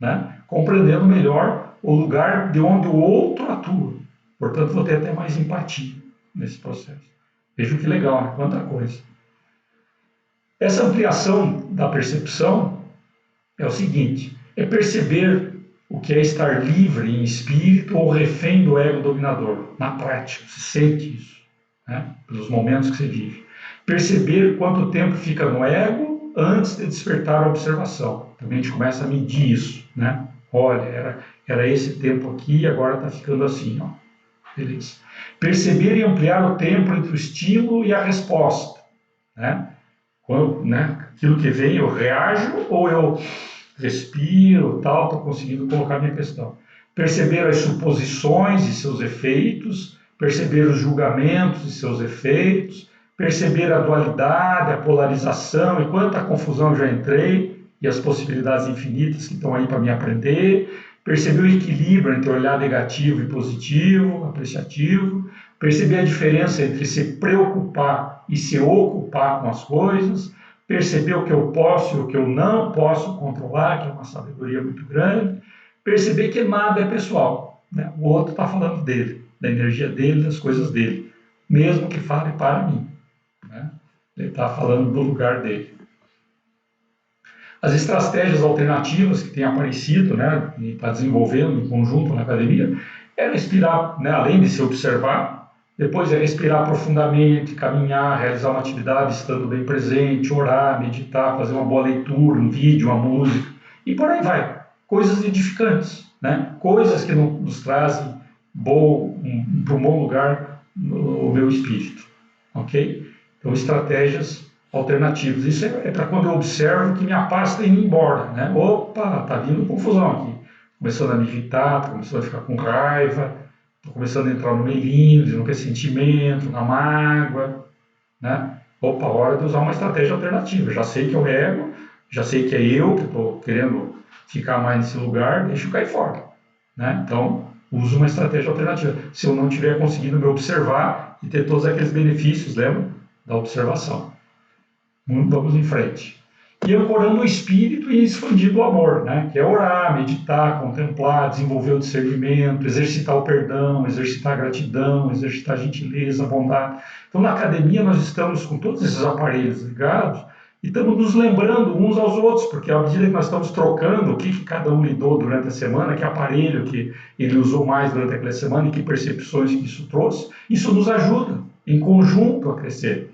né? Compreendendo melhor o lugar de onde o outro atua. Portanto, vou ter até mais empatia nesse processo. Vejam que legal, né? Quanta coisa. Essa ampliação da percepção é o seguinte, é perceber o que é estar livre em espírito ou refém do ego dominador. Na prática, se sente isso, né? Pelos momentos que você vive. Perceber quanto tempo fica no ego antes de despertar a observação. Também a gente começa a medir isso, né? Olha, era esse tempo aqui, agora está ficando assim, ó. Beleza. Perceber e ampliar o tempo entre o estímulo e a resposta, né? Quando, né, aquilo que vem, eu reajo ou eu respiro, tal, estou conseguindo colocar minha questão. Perceber as suposições e seus efeitos, perceber os julgamentos e seus efeitos, perceber a dualidade, a polarização e quanta confusão eu já entrei e as possibilidades infinitas que estão aí para me aprender, perceber o equilíbrio entre olhar negativo e positivo, apreciativo, perceber a diferença entre se preocupar e se ocupar com as coisas, perceber o que eu posso e o que eu não posso controlar, que é uma sabedoria muito grande, perceber que nada é pessoal, né? O outro está falando dele, da energia dele, das coisas dele, mesmo que fale para mim, né? Ele está falando do lugar dele. As estratégias alternativas que têm aparecido, né, e está desenvolvendo em conjunto na academia, é respirar, né, além de se observar, depois é respirar profundamente, caminhar, realizar uma atividade estando bem presente, orar, meditar, fazer uma boa leitura, um vídeo, uma música, e por aí vai. Coisas edificantes, né? Coisas que nos trazem para um bom lugar no meu espírito, ok? Então, estratégias alternativas. Isso é para quando eu observo que minha paz está indo embora, né? Opa, está vindo confusão aqui. Começando a me irritar, estou começando a ficar com raiva, estou começando a entrar no melindre, no ressentimento, na mágoa, né? Opa, hora de usar uma estratégia alternativa. Já sei que é o ego, já sei que é eu que estou querendo ficar mais nesse lugar, deixa eu cair fora, né? Então, uso uma estratégia alternativa. Se eu não estiver conseguindo me observar e ter todos aqueles benefícios, lembra? Da observação. Vamos em frente. E ancorando o espírito e expandindo o amor, né? Que é orar, meditar, contemplar, desenvolver o discernimento, exercitar o perdão, exercitar a gratidão, exercitar a gentileza, a bondade. Então, na academia, nós estamos com todos esses aparelhos ligados e estamos nos lembrando uns aos outros, porque à medida que nós estamos trocando o que cada um lidou durante a semana, que aparelho que ele usou mais durante aquela semana e que percepções que isso trouxe, isso nos ajuda, em conjunto, a crescer.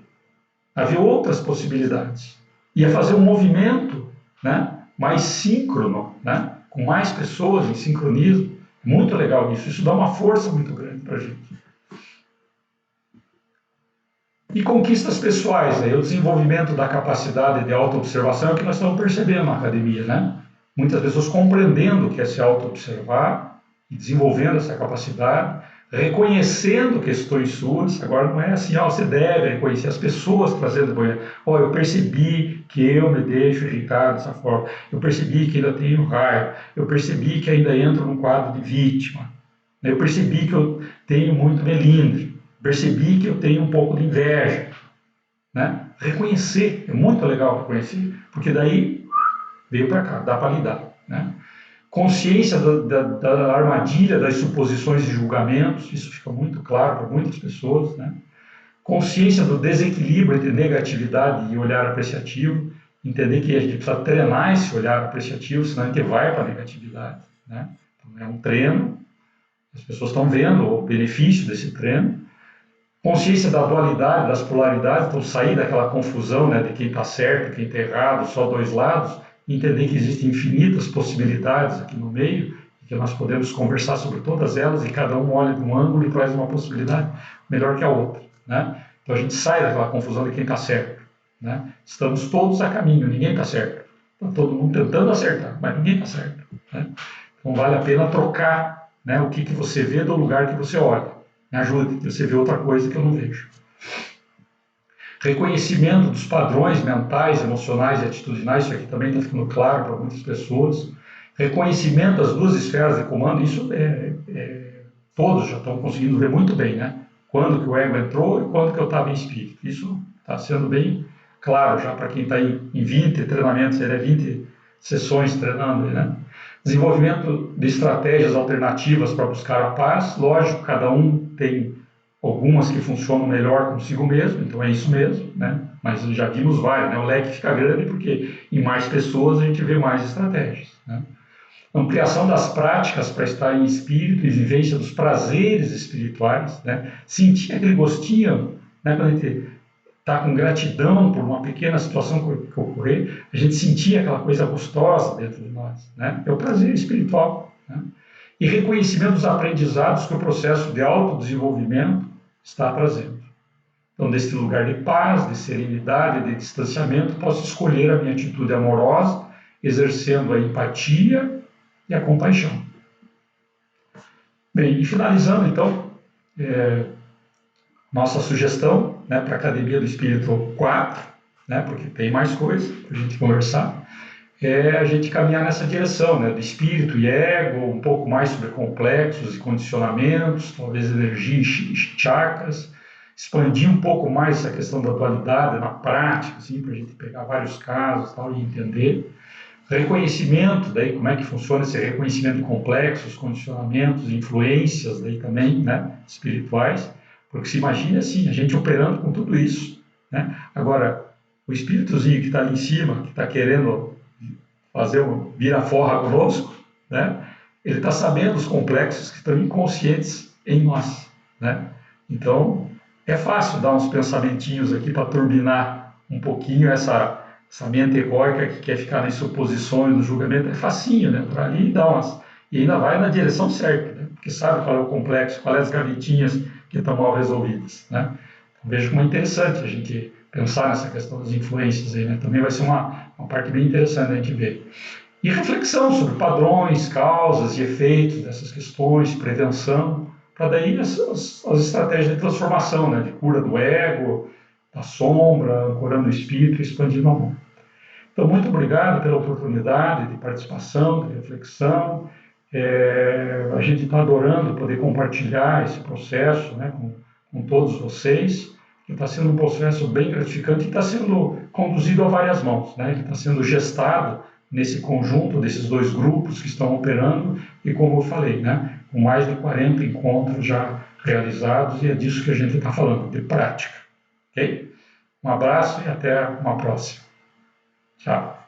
Havia outras possibilidades. Ia fazer um movimento, né, mais síncrono, né, com mais pessoas em sincronismo. Muito legal isso. Isso dá uma força muito grande para a gente. E conquistas pessoais, aí, o desenvolvimento da capacidade de autoobservação é o que nós estamos percebendo na academia, né? Muitas pessoas compreendendo o que é se autoobservar e desenvolvendo essa capacidade, reconhecendo questões suas. Agora não é assim, ó, você deve reconhecer as pessoas trazendo depoimento. Ó, eu percebi que eu me deixo irritar dessa forma, eu percebi que ainda tenho raiva, eu percebi que ainda entro num quadro de vítima, eu percebi que eu tenho muito melindre, percebi que eu tenho um pouco de inveja, né? Reconhecer, é muito legal reconhecer, porque daí veio para cá, dá para lidar, né? Consciência da armadilha, das suposições e julgamentos, isso fica muito claro para muitas pessoas, né? Consciência do desequilíbrio entre negatividade e olhar apreciativo, entender que a gente precisa treinar esse olhar apreciativo, senão a gente vai para a negatividade, né? Então, é um treino, as pessoas estão vendo o benefício desse treino. Consciência da dualidade, das polaridades, então sair daquela confusão, né, de quem está certo, quem está errado, só dois lados, entender que existem infinitas possibilidades aqui no meio, e que nós podemos conversar sobre todas elas e cada um olha de um ângulo e traz uma possibilidade melhor que a outra, né? Então a gente sai daquela confusão de quem está certo, né? Estamos todos a caminho, ninguém está certo. Está todo mundo tentando acertar, mas ninguém está certo, né? Então vale a pena trocar, né, o que você vê do lugar que você olha. Me ajude, que você vê outra coisa que eu não vejo. Reconhecimento dos padrões mentais, emocionais e atitudinais, isso aqui também está ficando claro para muitas pessoas. Reconhecimento das duas esferas de comando, isso todos já estão conseguindo ver muito bem, né? Quando que o ego entrou e quando que eu estava em espírito. Isso está sendo bem claro já para quem está em 20 treinamentos, 20 sessões treinando, né? Desenvolvimento de estratégias alternativas para buscar a paz. Lógico, cada um tem algumas que funcionam melhor consigo mesmo, então é isso mesmo, né? Mas já vimos várias, né? O leque fica grande porque em mais pessoas a gente vê mais estratégias, né? Ampliação das práticas para estar em espírito e vivência dos prazeres espirituais, né? Sentir aquele gostinho, né? Quando a gente estar com gratidão por uma pequena situação que ocorrer, a gente sentia aquela coisa gostosa dentro de nós, né? É o prazer espiritual, né? E reconhecimento dos aprendizados que o processo de autodesenvolvimento está trazendo. Então, desse lugar de paz, de serenidade, de distanciamento, posso escolher a minha atitude amorosa, exercendo a empatia e a compaixão. Bem, e finalizando, então, nossa sugestão, né, para a Academia do Espírito 4, né, porque tem mais coisa para a gente conversar, é a gente caminhar nessa direção, né, do espírito e ego, um pouco mais sobre complexos e condicionamentos, talvez energia e chakras, expandir um pouco mais essa questão da dualidade na prática, assim, para a gente pegar vários casos tal, e entender. Reconhecimento, daí como é que funciona esse reconhecimento de complexos, condicionamentos, influências daí também, né, espirituais, porque se imagina assim, a gente operando com tudo isso, né? Agora, o espíritozinho que está ali em cima, que está querendo fazer um vira-forra conosco, né? Ele está sabendo os complexos que estão inconscientes em nós, né? Então, é fácil dar uns pensamentinhos aqui para turbinar um pouquinho essa mente egóica que quer ficar nas suposições, no julgamento. É facinho, né? Para ali e dar umas... E ainda vai na direção certa, né? Porque sabe qual é o complexo, quais as gavetinhas que estão mal resolvidas, né? Então, vejo como é interessante a gente pensar nessa questão das influências aí, né? Também vai ser uma parte bem interessante a gente ver. E reflexão sobre padrões, causas e efeitos dessas questões, prevenção, para daí as estratégias de transformação, né? De cura do ego, da sombra, ancorando o espírito e expandindo o amor. Então, muito obrigado pela oportunidade de participação, de reflexão. A gente está adorando poder compartilhar esse processo, né, com todos vocês, que está sendo um processo bem gratificante e está sendo conduzido a várias mãos, né? Ele está sendo gestado nesse conjunto desses dois grupos que estão operando e, como eu falei, né, com mais de 40 encontros já realizados, e é disso que a gente está falando, de prática. Ok? Um abraço e até uma próxima. Tchau.